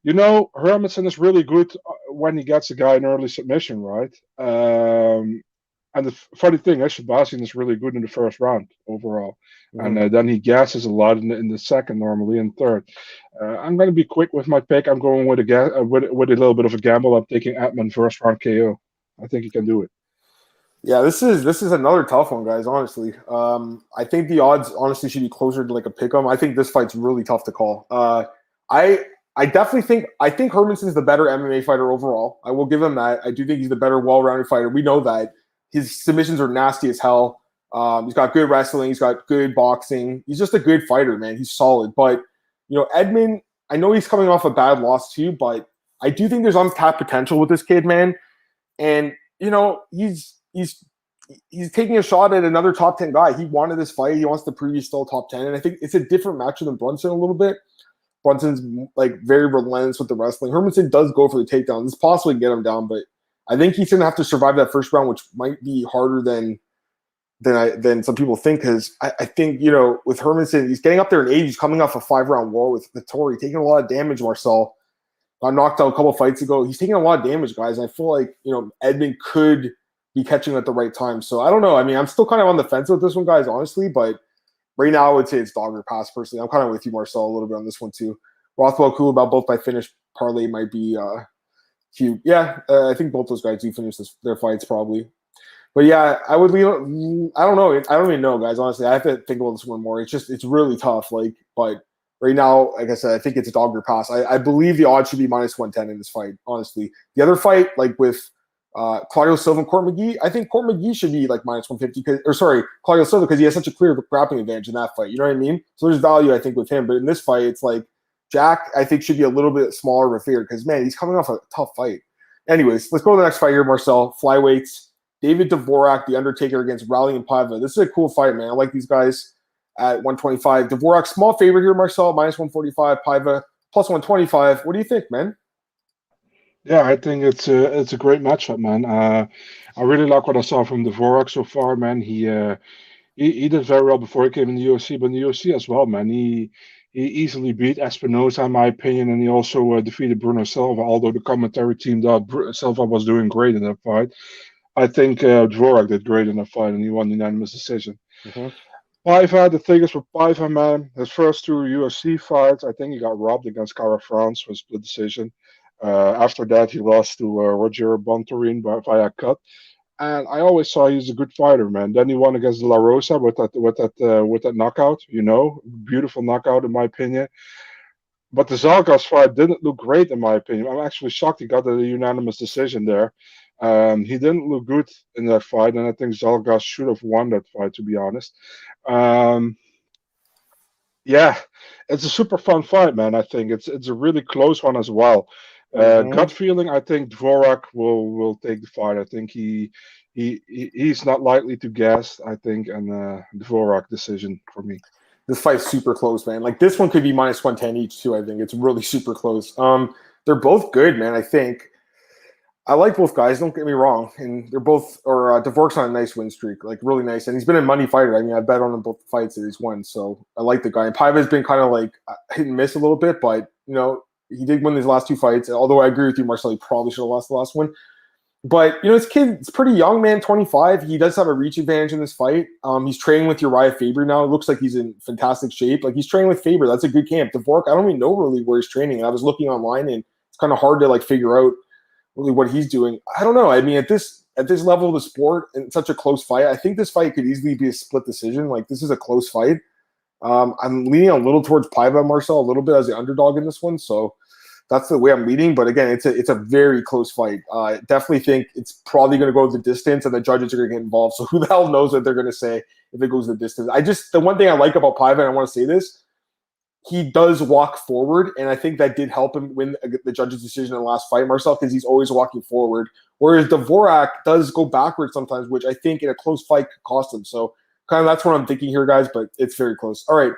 Hermanson is really good when he gets a guy in early submission, right? And the funny thing, Shabazian is really good in the first round overall. Mm-hmm. And then he gasses a lot in the second normally and third. I'm going to be quick with my pick. I'm going with a little bit of a gamble. I'm taking Edmund first round KO. I think he can do it. Yeah, this is another tough one, guys. Honestly, I think the odds honestly should be closer to like a pick'em. I think this fight's really tough to call. I I definitely think Hermansson's the better MMA fighter overall. I will give him that. I do think he's the better, well-rounded fighter. We know that his submissions are nasty as hell. He's got good wrestling. He's got good boxing. He's just a good fighter, man. He's solid. But Edmund, I know he's coming off a bad loss too, but I do think there's untapped potential with this kid, man. And he's taking a shot at another top 10 guy. He wanted this fight. He wants to prove he's still top 10. And I think it's a different matchup than Brunson a little bit. Brunson's like very relentless with the wrestling. Hermansson does go for the takedown. It's possible to get him down, but I think he's gonna have to survive that first round, which might be harder than some people think. Because I think with Hermansson, he's getting up there in age. He's coming off a 5-round war with Vettori, taking a lot of damage. Marcel got knocked out a couple of fights ago. He's taking a lot of damage, guys. And I feel like Edmund could be catching at the right time. So I don't know. I mean, I'm still kind of on the fence with this one, guys, honestly, but right now I would say it's dog or pass personally. I'm kind of with you, Marcel, a little bit on this one too. Rothwell cool about both by finish. Parlay might be cute. Yeah, I think both those guys do finish their fights probably. But yeah, I would leave. I don't know. I don't even know, guys. Honestly, I have to think about this one more. It's really tough. But right now, like I said, I think it's a dog or pass. I believe the odds should be -110 in this fight. Honestly, the other fight, like with Claudio Silva and Court McGee, I think Court McGee should be like -150 Claudio Silva, because he has such a clear grappling advantage in that fight. You know what I mean? So there's value, I think, with him. But in this fight, it's like Jack, I think, should be a little bit smaller of a favorite because, man, he's coming off a tough fight. Anyways, let's go to the next fight here, Marcel. Flyweights. David Dvorak, The Undertaker against Rally and Paiva. This is a cool fight, man. I like these guys at 125. Dvorak, small favorite here, Marcel, -145. Paiva, +125. What do you think, man? Yeah, I think it's a great matchup, man. I really like what I saw from Dvorak so far, man. He did very well before he came in the UFC, but in the UFC as well, man. He easily beat Espinosa, in my opinion, and he also defeated Bruno Silva, although the commentary team thought Silva was doing great in that fight. I think Dvorak did great in that fight, and he won the unanimous decision. Mm-hmm. Paiva, the thing is with Paiva, man, his first 2 UFC fights, I think he got robbed against Cara France for split decision. After that, he lost to Roger Bontorin via cut. And I always saw he's a good fighter, man. Then he won against De La Rosa with that knockout, beautiful knockout in my opinion. But the Zalgas fight didn't look great in my opinion. I'm actually shocked he got a unanimous decision there. He didn't look good in that fight, and I think Zalgas should have won that fight, to be honest. Yeah, it's a super fun fight, man. I think it's a really close one as well. Gut feeling, I think Dvorak will take the fight. I think he's not likely to gas. I think, and Dvorak decision for me. This fight's super close, man. Like this one could be -110 each too. I think it's really super close. They're both good, man. I think I like both guys. Don't get me wrong, and they're both. Or Dvorak's on a nice win streak, like really nice, and he's been a money fighter. I mean, I bet on him both fights that he's won, so I like the guy. And Paiva's been kind of like hit and miss a little bit, but he did win his last 2 fights. Although I agree with you, Marcel, he probably should have lost the last one. But this kid, it's pretty young, man, 25. He does have a reach advantage in this fight. He's training with Uriah Faber now. It looks like he's in fantastic shape. Like he's training with Faber. That's a good camp. Dvorak, I don't even know really where he's training. I was looking online, and it's kind of hard to figure out really what he's doing. I don't know. I mean, at this level of the sport and such a close fight, I think this fight could easily be a split decision. Like this is a close fight. I'm leaning a little towards Paiva, Marcel, a little bit as the underdog in this one. So that's the way I'm leading. But again, it's a very close fight. I definitely think it's probably going to go the distance, and the judges are going to get involved. So who the hell knows what they're going to say if it goes the distance? The one thing I like about Paiva, and I want to say this, he does walk forward, and I think that did help him win the judge's decision in the last fight, Marcel, because he's always walking forward. Whereas Dvorak does go backwards sometimes, which I think in a close fight could cost him. So kind of that's what I'm thinking here, guys, but it's very close. All right.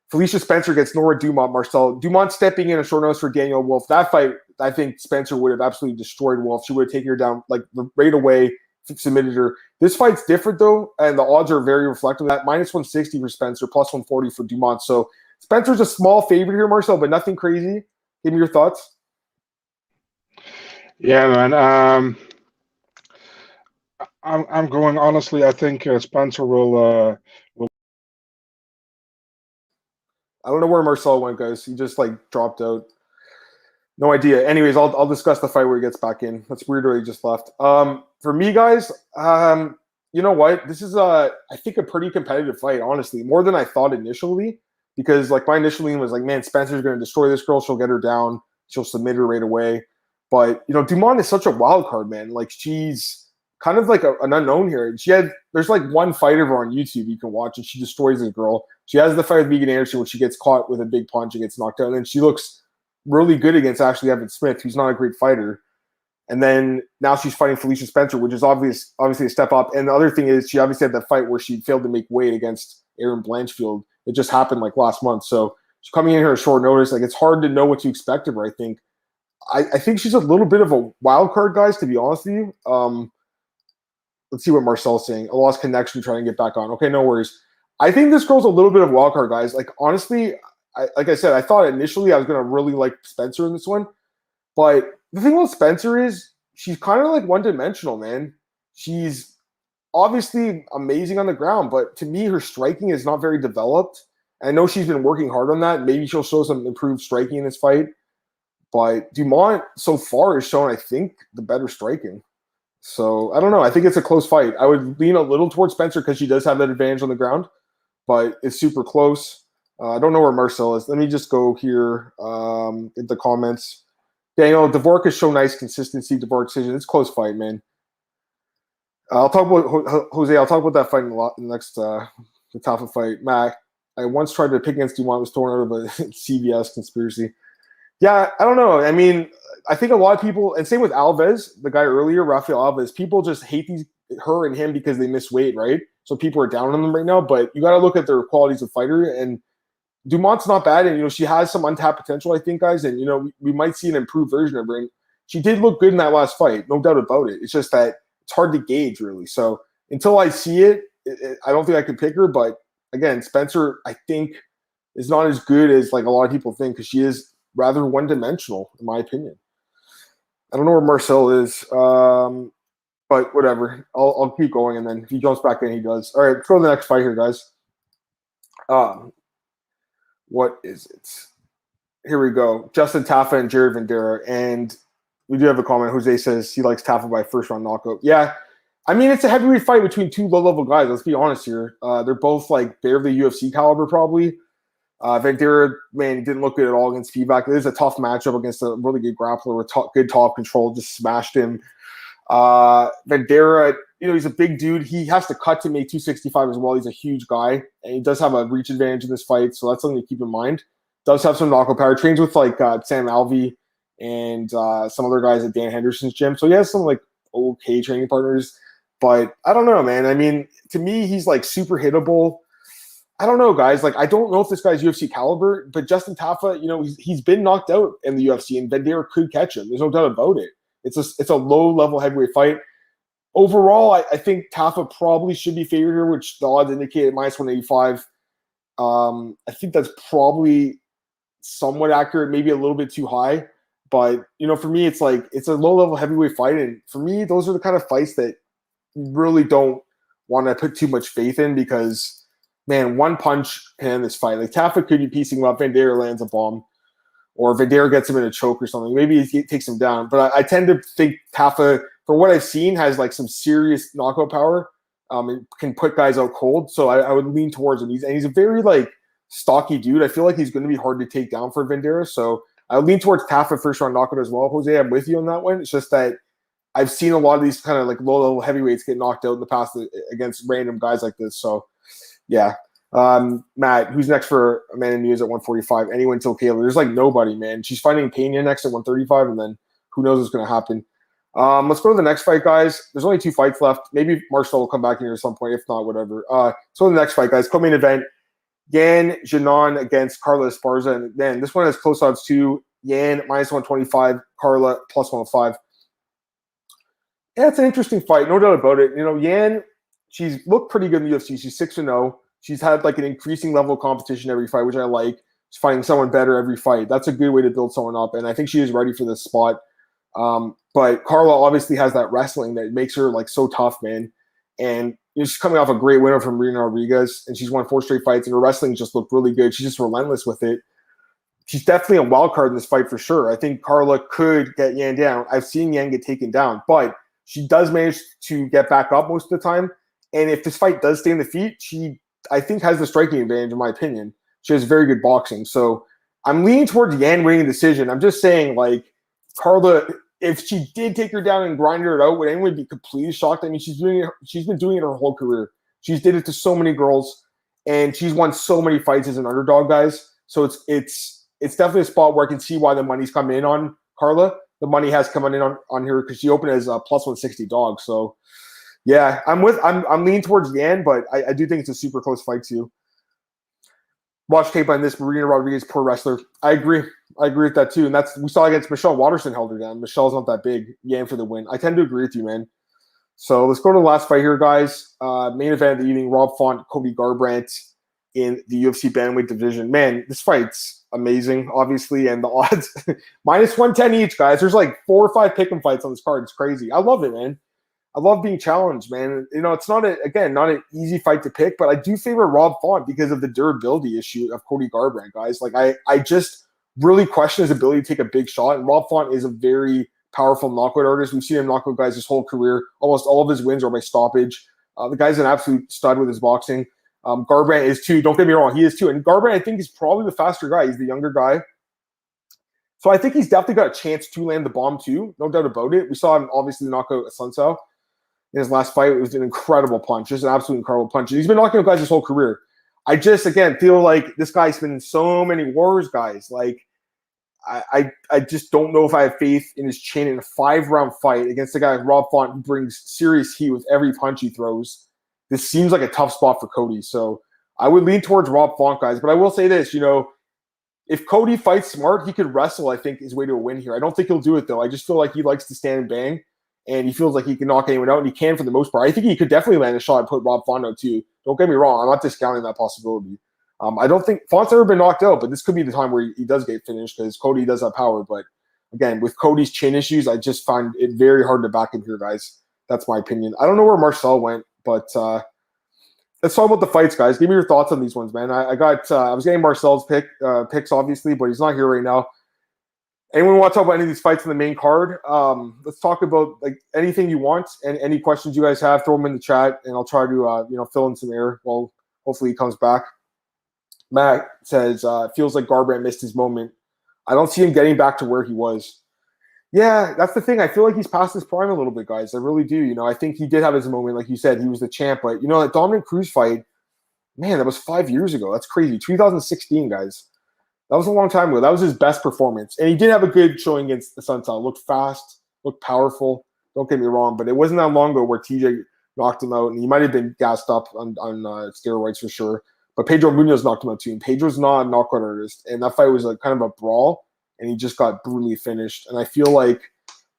Felicia Spencer gets Nora Dumont, Marcel. Dumont stepping in a short notice for Daniel Wolf. That fight, I think Spencer would have absolutely destroyed Wolf. She would have taken her down right away, submitted her. This fight's different, though, and the odds are very reflective of that. -160 for Spencer, +140 for Dumont. So Spencer's a small favorite here, Marcel, but nothing crazy. Give me your thoughts. Yeah, man. I'm going honestly. I think Spencer will. I don't know where Marcel went, guys. He just dropped out. No idea. Anyways, I'll discuss the fight where he gets back in. That's weird where he just left. For me, guys, you know what? This is I think a pretty competitive fight, honestly, more than I thought initially. Because like my initial lean was like, man, Spencer's going to destroy this girl. She'll get her down. She'll submit her right away. But you know, Dumont is such a wild card, man. Like she's kind of like an unknown here. There's like one fight of her on YouTube you can watch, and she destroys this girl. She has the fight with Megan Anderson when she gets caught with a big punch and gets knocked out, and then she looks really good against Ashley Evans Smith, who's not a great fighter. And then now she's fighting Felicia Spencer, which is obviously a step up. And the other thing is she obviously had that fight where she failed to make weight against Erin Blanchfield. It just happened like last month. So she's coming in here at short notice. Like it's hard to know what to expect of her, I think. I think she's a little bit of a wild card, guys, to be honest with you. Let's see what Marcel's saying. I lost connection trying to get back on. Okay, no worries. I think this girl's a little bit of a wild card, guys. Like honestly, like I said, I thought initially I was going to really like Spencer in this one. But the thing with Spencer is she's kind of like one-dimensional, man. She's obviously amazing on the ground, but to me, her striking is not very developed. And I know she's been working hard on that. Maybe she'll show some improved striking in this fight. But Dumont so far has shown, I think, the better striking. So I don't know. I think it's a close fight. I would lean a little towards Spencer because she does have that advantage on the ground, but it's super close. I don't know where Marcel is. Let me just go here in the comments. Daniel, Dvorak has shown nice consistency. Dvorak decision. It's a close fight, man. I'll talk about Jose. I'll talk about that fight in the next the Taffa fight. Matt, I once tried to pick against Dumont. Was torn out of a CBS conspiracy. Yeah, I don't know. I mean, I think a lot of people, and same with Alves, the guy earlier, Rafael Alves. People just hate her and him because they miss weight, right? So people are down on them right now. But you got to look at their qualities of fighter and. Dumont's not bad, and she has some untapped potential, I think, guys. And we might see an improved version of her. And she did look good in that last fight, no doubt about it. It's just that it's hard to gauge, really. So until I see it, I don't think I can pick her. But again, Spencer, I think, is not as good as like a lot of people think because she is rather one-dimensional, in my opinion. I don't know where Marcel is, but whatever. I'll keep going, and then if he jumps back in, he does. All right, let's go to the next fight here, guys. What is it? Here we go. Justin Taffa and Jared Vender. And we do have a comment. Jose says he likes Taffa by first-round knockout. Yeah. I mean, it's a heavyweight fight between two low-level guys. Let's be honest here. They're both, like, barely UFC caliber probably. Vender, man, he didn't look good at all against Spivak. It is a tough matchup against a really good grappler with good top control. Just smashed him. Vendera, he's a big dude. He has to cut to make 265 as well. He's a huge guy, and he does have a reach advantage in this fight, so that's something to keep in mind. Does have some knockout power. Trains with like Sam Alvey and some other guys at Dan Henderson's gym, so he has some like okay training partners. But I don't know, man. I mean, to me, he's like super hittable. I don't know, guys. Like, I don't know if this guy's UFC caliber, but Justin Taffa, he's been knocked out in the UFC, and Vendera could catch him. There's no doubt about it. It's a low-level heavyweight fight. Overall, I think Taffa probably should be favored here, which the odds indicate at minus 185. I think that's probably somewhat accurate, maybe a little bit too high. But, for me, it's a low-level heavyweight fight. And for me, those are the kind of fights that you really don't want to put too much faith in because, man, one punch can end this fight. Like, Taffa could be piecing him up. Vendera lands a bomb. Or Vender gets him in a choke or something. Maybe he takes him down. But I tend to think Taffa, for what I've seen, has like some serious knockout power and can put guys out cold. So I would lean towards him. He's a very like stocky dude. I feel like he's going to be hard to take down for Vendera. So I would lean towards Taffa first round knockout as well. Jose, I'm with you on that one. It's just that I've seen a lot of these kind of like low-level heavyweights get knocked out in the past against random guys like this. So, yeah. Matt, who's next for Amanda Nunes at 145? Anyone till Kayla? There's like nobody, man. She's fighting Pena next at 135, and then who knows what's going to happen. Let's go to the next fight, guys. There's only 2 fights left. Maybe Marcel will come back in here at some point. If not, whatever. Let's go to the next fight, guys. Co-main event. Yan Xiaonan against Carla Esparza. And then this one has close odds too. Yan minus 125, Carla plus 105. Yeah, it's an interesting fight. No doubt about it. Yan, she's looked pretty good in the UFC. She's 6-0. She's had like an increasing level of competition every fight, which I like. She's finding someone better every fight. That's a good way to build someone up, and I think she is ready for this spot. But Carla obviously has that wrestling that makes her like so tough, man. And she's coming off a great winner from Rena Rodriguez, and she's won 4 straight fights, and her wrestling just looked really good. She's just relentless with it. She's definitely a wild card in this fight for sure. I think Carla could get Yan down. I've seen Yan get taken down, but she does manage to get back up most of the time. And if this fight does stay in the feet, she, I think, has the striking advantage, in my opinion. She has very good boxing. So I'm leaning towards Yan winning the decision. I'm just saying, like, Carla, if she did take her down and grind her out, would anyone be completely shocked? I mean, she's been doing it her whole career. She's did it to so many girls, and she's won so many fights as an underdog, guys. So it's definitely a spot where I can see why the money's coming in on Carla. The money has come in on her because she opened as a plus 160 dog. So yeah, I'm leaning towards Yan, but I do think it's a super close fight too. Watch tape on this. Marina Rodriguez, poor wrestler. I agree with that too. And we saw against Michelle Watterson held her down. Michelle's not that big. Yan for the win. I tend to agree with you, man. So let's go to the last fight here, guys. Main event of the evening: Rob Font, Cody Garbrandt in the UFC bantamweight division. Man, this fight's amazing, obviously, and the odds minus 110 each, guys. There's like 4 or 5 pick'em fights on this card. It's crazy. I love it, man. I love being challenged, man. You know, it's not an easy fight to pick, but I do favor Rob Font because of the durability issue of Cody Garbrandt, guys. Like I just really question his ability to take a big shot, and Rob Font is a very powerful knockout artist. We've seen him knock out guys his whole career. Almost all of his wins are by stoppage. The guy's an absolute stud with his boxing. Garbrandt is too. Don't get me wrong, he is too. And Garbrandt, I think, is probably the faster guy. He's the younger guy. So I think he's definitely got a chance to land the bomb too. No doubt about it. We saw him obviously knock out Sun Tzu in his last fight. It was an incredible punch. Just an absolute incredible punch. And he's been knocking out guys his whole career. I just, again, feel like this guy's been in so many wars, guys. Like, I just don't know if I have faith in his chin in a 5-round fight against a guy like Rob Font who brings serious heat with every punch he throws. This seems like a tough spot for Cody. So I would lean towards Rob Font, guys. But I will say this, if Cody fights smart, he could wrestle, I think, his way to a win here. I don't think he'll do it, though. I just feel like he likes to stand and bang, and he feels like he can knock anyone out, and he can for the most part. I think he could definitely land a shot and put Rob Font out, too. Don't get me wrong. I'm not discounting that possibility. I don't think Font's ever been knocked out, but this could be the time where he does get finished because Cody does have power. But, again, with Cody's chin issues, I just find it very hard to back him here, guys. That's my opinion. I don't know where Marcel went, but let's talk about the fights, guys. Give me your thoughts on these ones, man. I was getting Marcel's picks, obviously, but he's not here right now. Anyone want to talk about any of these fights in the main card? Let's talk about like anything you want and any questions you guys have. Throw them in the chat, and I'll try to fill in some air while hopefully he comes back. Matt says feels like Garbrandt missed his moment. I don't see him getting back to where he was. Yeah, that's the thing. I feel like he's past his prime a little bit, guys. I really do. I think he did have his moment, like you said. He was the champ, but that Dominic Cruz fight, man, that was 5 years ago. That's crazy. 2016, guys. That was a long time ago. That was his best performance, and he did have a good showing against the Sun Tzu. Looked fast, looked powerful. Don't get me wrong, but it wasn't that long ago where TJ knocked him out, and he might have been gassed up on steroids for sure. But Pedro Munoz knocked him out too, and Pedro's not a knockout artist, and that fight was like kind of a brawl, and he just got brutally finished. And I feel like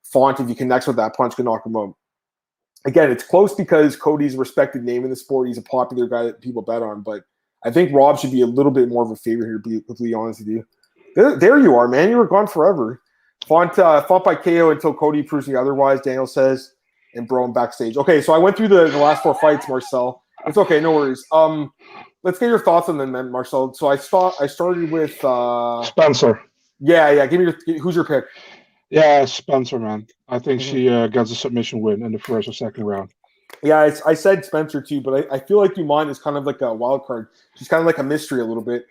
Font, if he connects with that punch, can knock him out. Again, it's close because Cody's a respected name in the sport. He's a popular guy that people bet on, but I think Rob should be a little bit more of a favorite here, to be completely honest with you. There you are, man. You were gone forever. Font by KO until Cody proves me otherwise, Daniel says, and bro, I'm backstage. Okay, so I went through the last 4 fights, Marcel. It's okay, no worries. Let's get your thoughts on them, then, Marcel. So I started with Spencer. Yeah. Give me who's your pick? Yeah, Spencer, man. I think she gets a submission win in the first or second round. Yeah, I said Spencer too, but I feel like Dumont is kind of like a wild card. She's kind of like a mystery a little bit.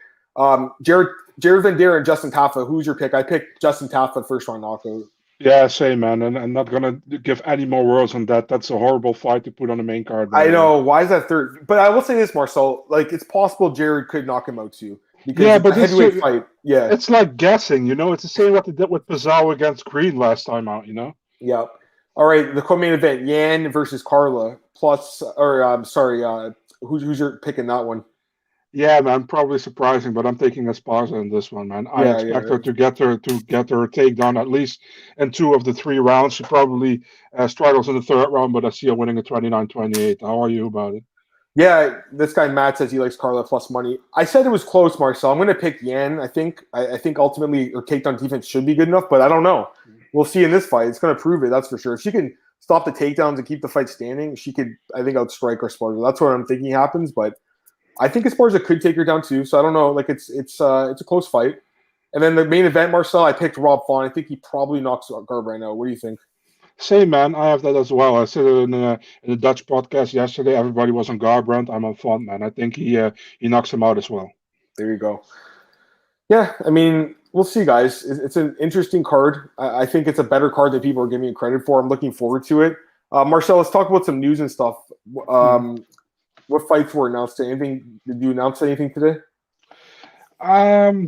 Jared Vender and Justin Taffa. Who's your pick? I picked Justin Taffa first round knockout. Yeah, same, man. And I'm not going to give any more words on that. That's a horrible fight to put on the main card. I know. Why is that third? But I will say this, Marcel. Like, it's possible Jared could knock him out too. Because but it's a heavyweight fight. Yeah. It's like guessing, It's the same what they did with Pizarro against Green last time out, Yeah. All right, the co-main event, Yan versus Carla. Who's your pick in that one? Yeah, man, probably surprising, but I'm taking Esparza in this one, man. I expect her to get her takedown at least in 2 of the 3 rounds. She probably struggles in the 3rd round, but I see her winning a 29-28. How are you about it? Yeah, this guy Matt says he likes Carla plus money. I said it was close, Marcel. I'm going to pick Yan. I think ultimately her takedown defense should be good enough, but I don't know. We'll see in this fight. It's going to prove it, that's for sure. If she can stop the takedowns and keep the fight standing, she could, I think, outstrike Esparza. That's what I'm thinking happens, but I think Esparza could take her down too. So I don't know. Like it's a close fight. And then the main event, Marcel, I picked Rob Font. I think he probably knocks Garbrandt out. What do you think? Same, man. I have that as well. I said it in a Dutch podcast yesterday. Everybody was on Garbrandt. I'm on Font, man. I think he knocks him out as well. There you go. Yeah, I mean, we'll see, guys. It's an interesting card. I think it's a better card than people are giving it credit for. I'm looking forward to it. Marcel, let's talk about some news and stuff. What fights were announced? Did you announce anything today?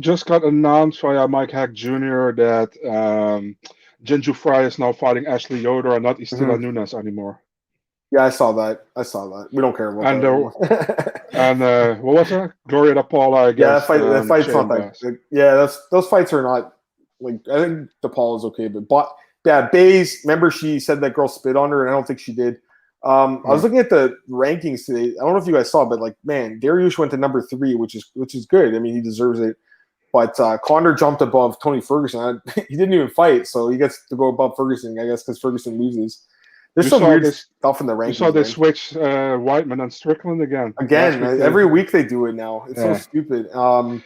Just got announced via Mike Hack Jr. that Jinju Fry is now fighting Ashley Yoder and not Istila Nunes anymore. Yeah, I saw that. We don't care about that. And what was it? Gloria Da Paula against that fight's not that good. Yeah, those fights are not like. I think Da Paula's okay, but Bays. Remember, she said that girl spit on her, and I don't think she did. I was looking at the rankings today. I don't know if you guys saw, but like, man, Dariush went to number 3, which is good. I mean, he deserves it. But Condor jumped above Tony Ferguson. He didn't even fight, so he gets to go above Ferguson, I guess, because Ferguson loses. There's some weird stuff in the rankings. You saw they switch Whiteman and Strickland again. Every week they do it now. It's so stupid. Funny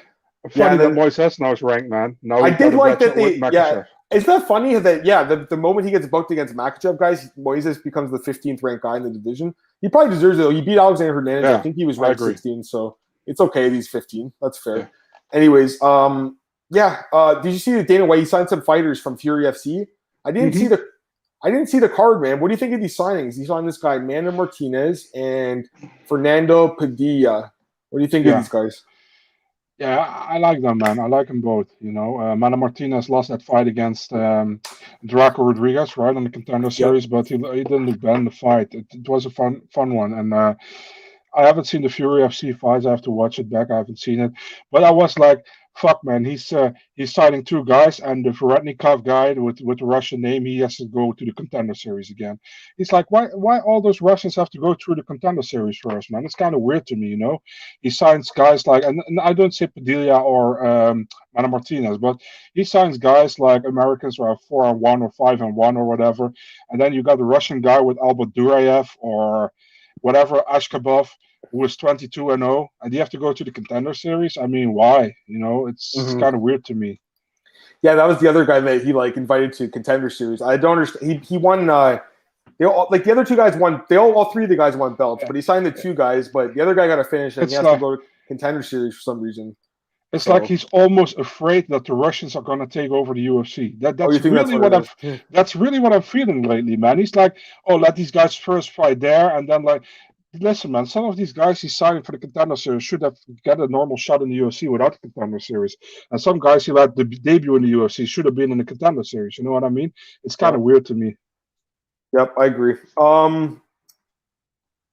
that Moises now is ranked, man. Now I did like that they. Yeah, it's not funny that the moment he gets booked against Makhachev, guys, Moises becomes the 15th ranked guy in the division. He probably deserves it. He beat Alexander Hernandez. Yeah, I think he was ranked 16, so it's okay. He's 15. That's fair. Yeah. Anyways, did you see that Dana White? He signed some fighters from Fury FC. I didn't see the card, man. What do you think of these signings? He signed this guy, Amanda Martinez and Fernando Padilla. What do you think of these guys? Yeah, I like them, man. I like them both. You know, Amanda Martinez lost that fight against Draco Rodriguez, right, on the Contender Series, but he didn't look bad in the fight. It was a fun one, and I haven't seen the Fury FC fights. I have to watch it back. I haven't seen it, but I was like, fuck, man, he's signing 2 guys, and the Veretnikov guy with the Russian name, he has to go to the Contender Series again. He's like, why all those Russians have to go through the Contender Series first, man? It's kind of weird to me, you know. He signs guys like, and I don't say Padilla or Mana Martinez, but he signs guys like Americans who are 4-1 or 5-1 or whatever, and then you got the Russian guy with Albert Duraev or whatever, Ashkabov, who is 22-0, and you have to go to the Contender Series. I mean, why? You know, it's kind of weird to me. Yeah, that was the other guy that he invited to Contender Series. I don't understand. He won. The other 2 guys won. All 3 of the guys won belts, but he signed the 2 guys. But the other guy got to finish, and he has to go to Contender Series for some reason. It's like he's almost afraid that the Russians are going to take over the UFC. That's really what I'm feeling lately, man. He's like, oh, let these guys first fight there, and then like, listen, man, some of these guys he's signing for the Contender Series should have got a normal shot in the UFC without the Contender Series. And some guys he let the debut in the UFC should have been in the Contender Series. You know what I mean? It's kind of weird to me. Yep, I agree.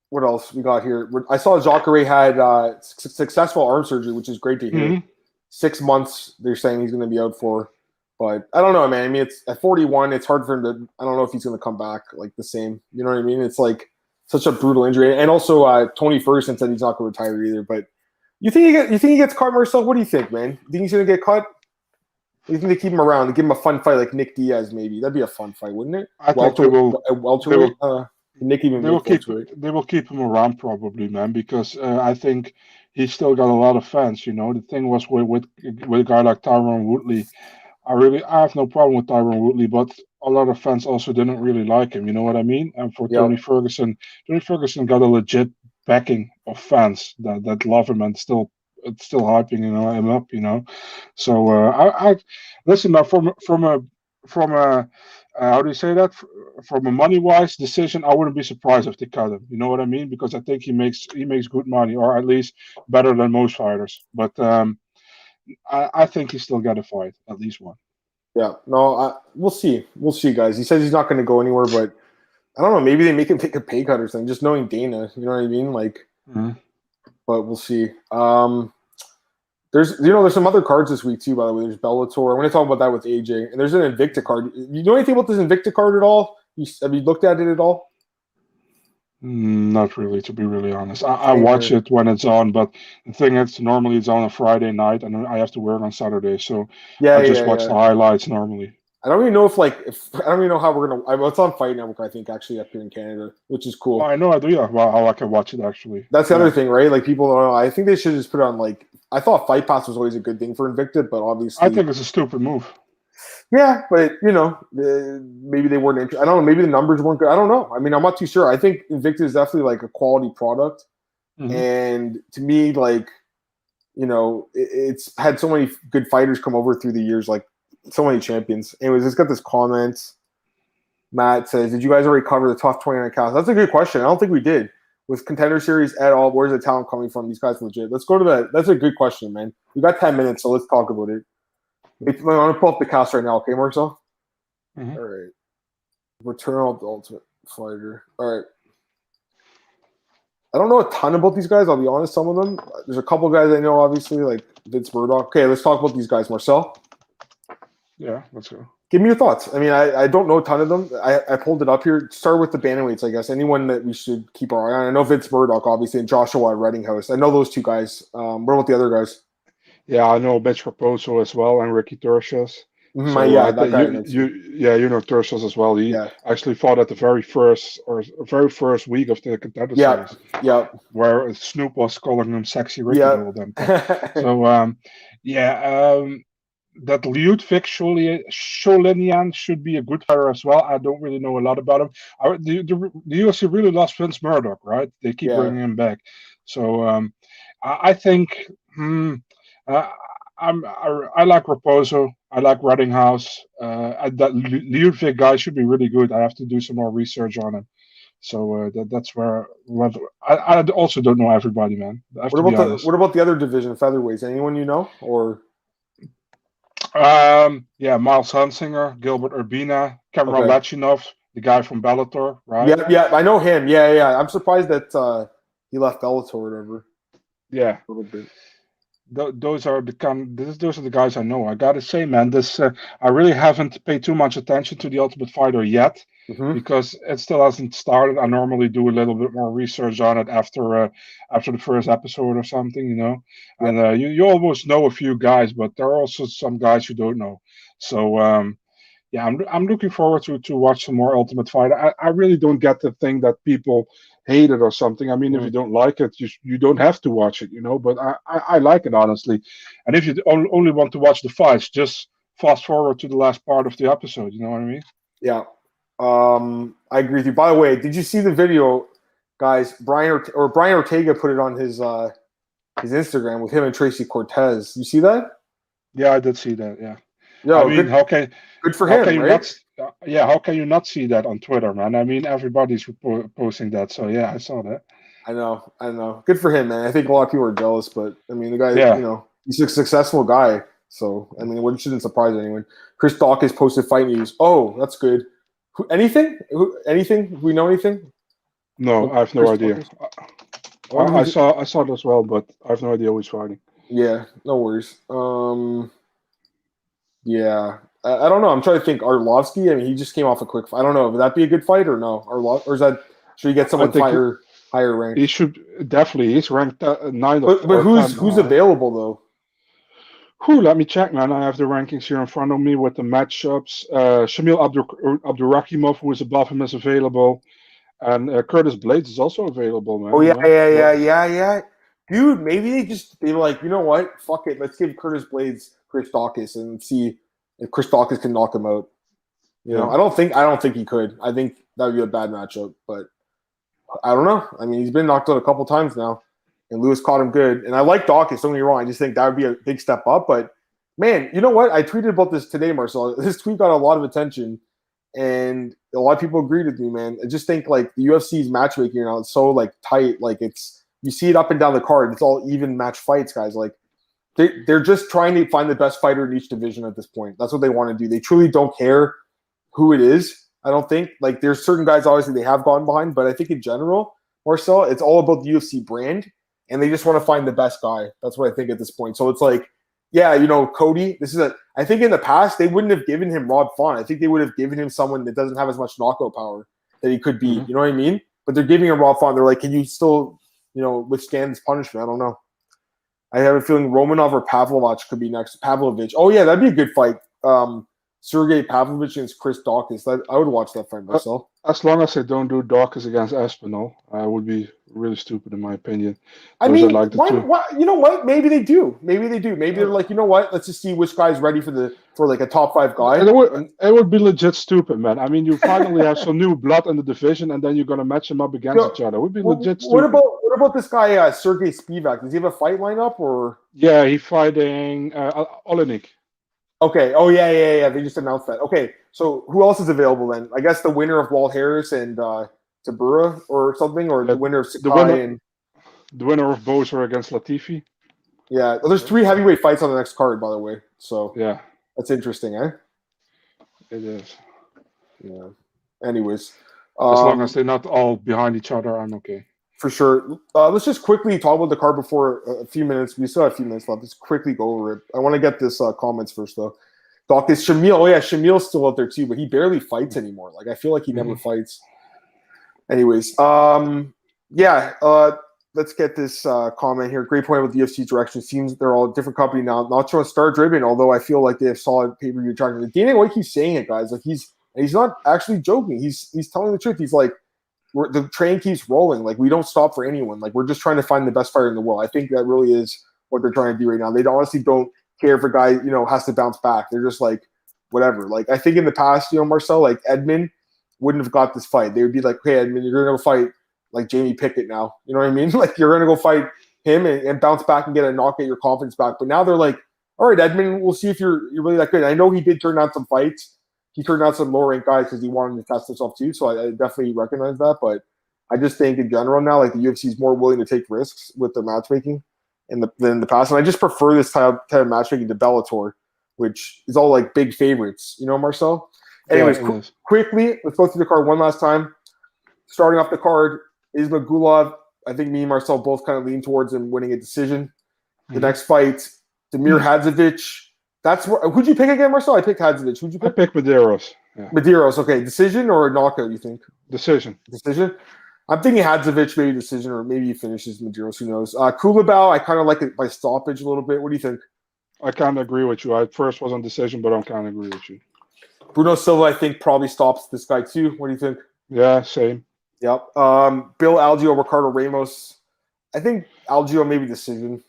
What else we got here? I saw Jacare had successful arm surgery, which is great to hear. 6 months, they're saying he's going to be out for. But I don't know, man. I mean, it's at 41. It's hard for him to – I don't know if he's going to come back like the same. You know what I mean? It's like such a brutal injury. And also Tony Ferguson said he's not going to retire either. But you think he gets cut, Marcel? What do you think, man? You think he's going to get cut? Or you think they keep him around and give him a fun fight like Nick Diaz maybe? That'd be a fun fight, wouldn't it? I think they will. They will keep him around probably, man, because I think he's still got a lot of fans. You know, the thing was with a guy like Tyron Woodley. I have no problem with Tyron Woodley, but a lot of fans also didn't really like him. You know what I mean? And for Tony Ferguson got a legit backing of fans that love him and still hyping him up. You know, so I listen now from a how do you say that? From a money-wise decision, I wouldn't be surprised if they cut him. You know what I mean? Because I think he makes good money, or at least better than most fighters. But I think he's still got a fight, at least one. Yeah, no, we'll see. We'll see, guys. He says he's not going to go anywhere, but I don't know. Maybe they make him take a pay cut or something. Just knowing Dana, you know what I mean? Like, but we'll see. There's some other cards this week too, by the way. There's Bellator. I'm going to talk about that with AJ. And there's an Invicta card. You know anything about this Invicta card at all? Have you looked at it at all? Not really, to be really honest. I watch it when it's on, but the thing is, normally it's on a Friday night, and I have to work on Saturday, so I just watch the highlights normally. I don't even know I don't even know how we're gonna. It's on Fight Network, I think, actually up here in Canada, which is cool. Oh, I know, I do. Yeah, well, how I can watch it actually. That's the other thing, right? Like people don't know. I think they should just put it on. Like I thought Fight Pass was always a good thing for Invicta, but obviously, I think it's a stupid move. Yeah, but maybe they weren't interested. I don't know. Maybe the numbers weren't good. I don't know. I mean, I'm not too sure. I think Invicta is definitely like a quality product, and to me, like it's had so many good fighters come over through the years, like so many champions. Anyways, let's get this comment. Matt says, "Did you guys already cover the tough 29 counts?" That's a good question. I don't think we did. With Contender Series at all, where's the talent coming from? These guys legit. Let's go to that. That's a good question, man. We got 10 minutes, so let's talk about it. I'm going to pull up the cast right now, okay, Marcel? All right. Return of the Ultimate Fighter. All right. I don't know a ton about these guys, I'll be honest, some of them. There's a couple guys I know, obviously, like Vince Murdoch. Okay, let's talk about these guys. Marcel? Yeah, let's go. Give me your thoughts. I mean, I don't know a ton of them. I pulled it up here. Start with the bantamweights, I guess. Anyone that we should keep our eye on. I know Vince Murdoch, obviously, and Joshua Reddinghouse. I know those two guys. What about the other guys? Yeah, I know Mitch Raposo as well, and Ricky Tercios. So, yeah, that guy. You know Tercios as well. He actually fought at the very first week of the Contender Series. Yeah. Where Snoop was calling him "sexy Ricky" all them. So, that Ludwig Sholinian should be a good fighter as well. I don't really know a lot about him. The UFC really lost Vince Murdoch, right? They keep bringing him back. So I think I like Raposo. I like Reddinghouse. That Ludwig guy should be really good. I have to do some more research on him. So that's where I also don't know everybody, man. What about the other division, featherweights? Anyone you know, or? Miles Hunsinger, Gilbert Urbina, Cameron Lachinov, the guy from Bellator, right? Yeah, I know him. Yeah. I'm surprised that he left Bellator or whatever. Yeah, a little bit. Those are the guys I know. I gotta say, man, I really haven't paid too much attention to the Ultimate Fighter yet because it still hasn't started. I normally do a little bit more research on it after the first episode or something, And you almost know a few guys, but there are also some guys you don't know. So I'm looking forward to watch some more Ultimate Fighter. I really don't get the thing that people hate it or something. I mean, if you don't like it, you don't have to watch it, But I like it, honestly. And if you only want to watch the fights, just fast forward to the last part of the episode. You know what I mean? Yeah. I agree with you. By the way, did you see the video, guys? Brian Ortega put it on his Instagram with him and Tracy Cortez. You see that? Yeah, I did see that. Yeah. Yo, I mean, good for him, right? How can you not see that on Twitter, man? I mean, everybody's posting that. So yeah, I saw that. I know. Good for him, man. I think a lot of people are jealous, but I mean, the guy, he's a successful guy. So I mean, it shouldn't surprise anyone. Chris Dawkins posted fight news. Oh, that's good. Anything? We know anything? No, I have no idea. I saw it as well, but I have no idea who's fighting. Yeah, no worries. Yeah, I don't know. I'm trying to think. Arlovsky. I mean, he just came off a quick fight. I don't know. Would that be a good fight or no? Or is that should he get someone higher ranked? He should definitely. He's ranked 9. But who's available though? Let me check, man. I have the rankings here in front of me with the matchups. Shamil Abdurakhimov, who is above him, is available, and Curtis Blades is also available, man. Oh yeah. Dude, maybe they were like, you know what? Fuck it. Let's give Curtis Blades Chris Dawkins and see if Chris Dawkins can knock him out. I don't think he could. I think that would be a bad matchup, but I don't know. I mean, he's been knocked out a couple times now, and Lewis caught him good. And I like Dawkins, don't get me wrong. I just think that would be a big step up. But, man, you know what? I tweeted about this today, Marcel. This tweet got a lot of attention, and a lot of people agreed with me, man. I just think, like, the UFC's matchmaking now, it's so, like, tight. Like, you see it up and down the card. It's all even match fights, guys. Like, they're just trying to find the best fighter in each division at this point. That's what they want to do. They truly don't care who it is. I don't think. Like, there's certain guys, obviously, they have gone behind, but I think in general, Marcel, it's all about the UFC brand, and they just want to find the best guy. That's what I think at this point. So it's like, yeah, Cody, I think in the past, they wouldn't have given him Rob Font. I think they would have given him someone that doesn't have as much knockout power that he could be. You know what I mean? But they're giving him Rob Font. They're like, can you still, withstand this punishment? I don't know. I have a feeling Romanov or Pavlovich could be next. Pavlovich. Oh, yeah, that'd be a good fight. Sergey Pavlovich against Chris Dawkins. I would watch that fight myself. As long as they don't do Dawkins against Aspinall, would be really stupid in my opinion. I mean, why, you know what? Maybe they do. Maybe they're like, you know what? Let's just see which guy's ready for like a top 5 guy. It would be legit stupid, man. I mean, you finally have some new blood in the division, and then you're gonna match them up against each other. It would be legit stupid. What about this guy Sergey Spivak? Does he have a fight lineup or? Yeah, he's fighting Olenek. Okay. Oh yeah. They just announced that. Okay. So who else is available then? I guess the winner of Walt Harris and Tabura or something, or the winner of Sakai the winner of Boser against Latifi. Yeah. Well, there's 3 heavyweight fights on the next card, by the way. So yeah, that's interesting, eh? It is. Yeah. Anyways, as long as they're not all behind each other, I'm okay. For sure. Let's just quickly talk about the card before a few minutes. We still have a few minutes left. Let's quickly go over it. I want to get this comments first, though. Doc, is Shamil. Oh, yeah, Shamil's still out there, too, but he barely fights anymore. Like, I feel like he never fights. Anyways, let's get this comment here. Great point about the UFC direction. Seems they're all a different company now. Not showing star-driven, although I feel like they have solid pay-per-view attraction. Dana White keeps saying it, guys. Like, he's not actually joking. He's telling the truth. He's like, the train keeps rolling. Like, we don't stop for anyone. Like, we're just trying to find the best fighter in the world. I think that really is what they're trying to do right now. They honestly don't care if a guy, has to bounce back. They're just like, whatever. Like, I think in the past, Marcel, like, Edmund wouldn't have got this fight. They would be like, hey, Edmund, you're going to go fight, like, Jamie Pickett now. You know what I mean? Like, you're going to go fight him and bounce back and get a knock, get your confidence back. But now they're like, all right, Edmund, we'll see if you're really that good. I know he did turn down some fights. He turned out some lower-ranked guys because he wanted to test himself too, so I definitely recognize that. But I just think in general now, like, the UFC is more willing to take risks with the matchmaking than in the past. And I just prefer this type of matchmaking to Bellator, which is all like big favorites, Marcel? Anyways, quickly, let's go through the card one last time. Starting off the card, Ismagulov. I think me and Marcel both kind of lean towards him winning a decision. The next fight, Damir Hadzovic. Who'd you pick again, Marcel? I picked Hadzovic. Who'd you pick? I picked Medeiros. Yeah. Medeiros, okay. Decision or knockout, you think? Decision. I'm thinking Hadzovic, maybe decision, or maybe he finishes Medeiros. Who knows? Kulabau, I kind of like it by stoppage a little bit. What do you think? I kind of agree with you. I first was on decision, but I'm kind of agree with you. Bruno Silva, I think, probably stops this guy too. What do you think? Yeah, same. Yep. Bill Algeo, Ricardo Ramos. I think Algeo maybe decision.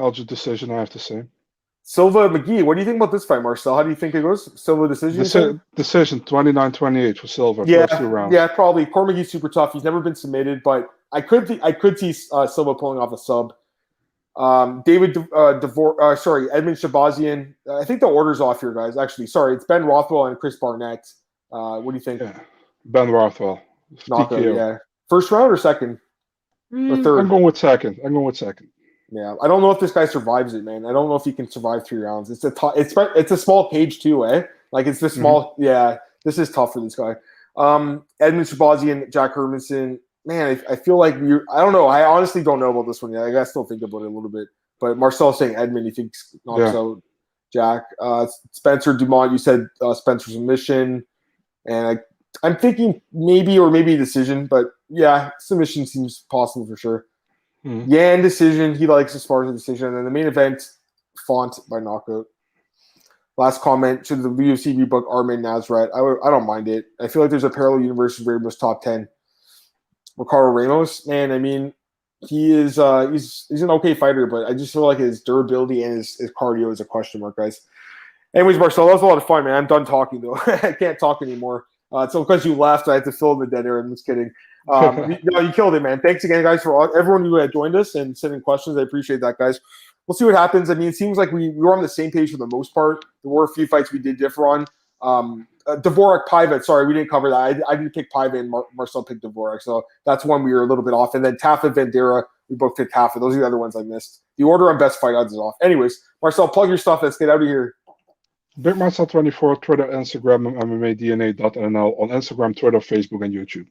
Algeo decision, I have to say. Silva McGee, what do you think about this fight, Marcel? How do you think it goes? Silva decision? Decision, 29-28 for Silva. Yeah, first 2 rounds. Yeah, probably. Core McGee's super tough. He's never been submitted, but I could see Silva pulling off a sub. Edmund Shabazian. I think the order's off here, guys. Actually, sorry, it's Ben Rothwell and Chris Barnett. What do you think? Yeah. Ben Rothwell. Knockout, yeah. First round or second? Or third? I'm going with second. Yeah, I don't know if this guy survives it, man. I don't know if he can survive 3 rounds. It's a small cage too, eh? Like, it's this small. Yeah, this is tough for this guy. Edmund Shabazian, Jack Hermanson. Man, I feel like I don't know. I honestly don't know about this one yet. I gotta still think about it a little bit. But Marcel's saying Edmund, he thinks knocks out Jack. Spencer Dumont, you said Spencer's submission, and I'm thinking maybe decision. But yeah, submission seems possible for sure. Yan decision. He likes Esparza decision. And then the main event, Font by knockout. Last comment, should the UFC rebook Armin Nasrat? I don't mind it. I feel like there's a parallel universe where Ramos top 10. Ricardo Ramos, man, I mean, he is he's an okay fighter, but I just feel like his durability and his cardio is a question mark, guys. Anyways, Marcel, that was a lot of fun, man. I'm done talking, though. I can't talk anymore. So because you left, I had to fill in the dead air. I'm just kidding. You killed it, man. Thanks again, guys, for everyone who had joined us and sending questions. I appreciate that, guys. We'll see what happens. I mean, it seems like we were on the same page for the most part. There were a few fights we did differ on. Dvorak Pivet, sorry, we didn't cover that. I did pick Pivet and Marcel picked Dvorak, so that's one we were a little bit off. And then Taffa Vendera, we both picked Taffa. Those are the other ones I missed. The order on best fight odds is off. Anyways, Marcel, plug your stuff. Let's get out of here. Big Marcel24, Twitter, Instagram, MMADNA.nl on Instagram, Twitter, Facebook, and YouTube.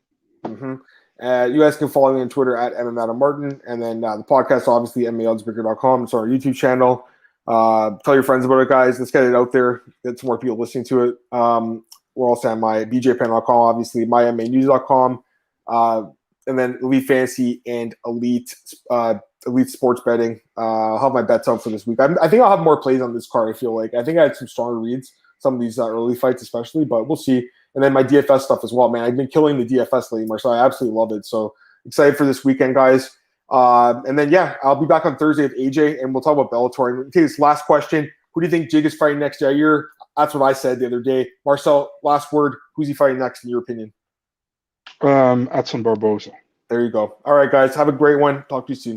You guys can follow me on Twitter at MMAdamMartin, and then the podcast, obviously, MMAOddsBreaker.com. It's our YouTube channel. Tell your friends about it, guys. Let's get it out there. Get some more people listening to it. We're also at my BJPen.com, obviously, myMMAnews.com, and then Elite Fantasy and Elite Sports Betting. I'll have my bets out for this week. I think I'll have more plays on this card, I feel like. I think I had some stronger reads, some of these early fights, especially. But we'll see. And then my DFS stuff as well, man. I've been killing the DFS lately, Marcel. I absolutely love it. So excited for this weekend, guys. And then, yeah, I'll be back on Thursday with AJ, and we'll talk about Bellator. And take this last question. Who do you think Jig is fighting next, Jair? That's what I said the other day. Marcel, last word. Who's he fighting next, in your opinion? Edson Barboza. There you go. All right, guys. Have a great one. Talk to you soon.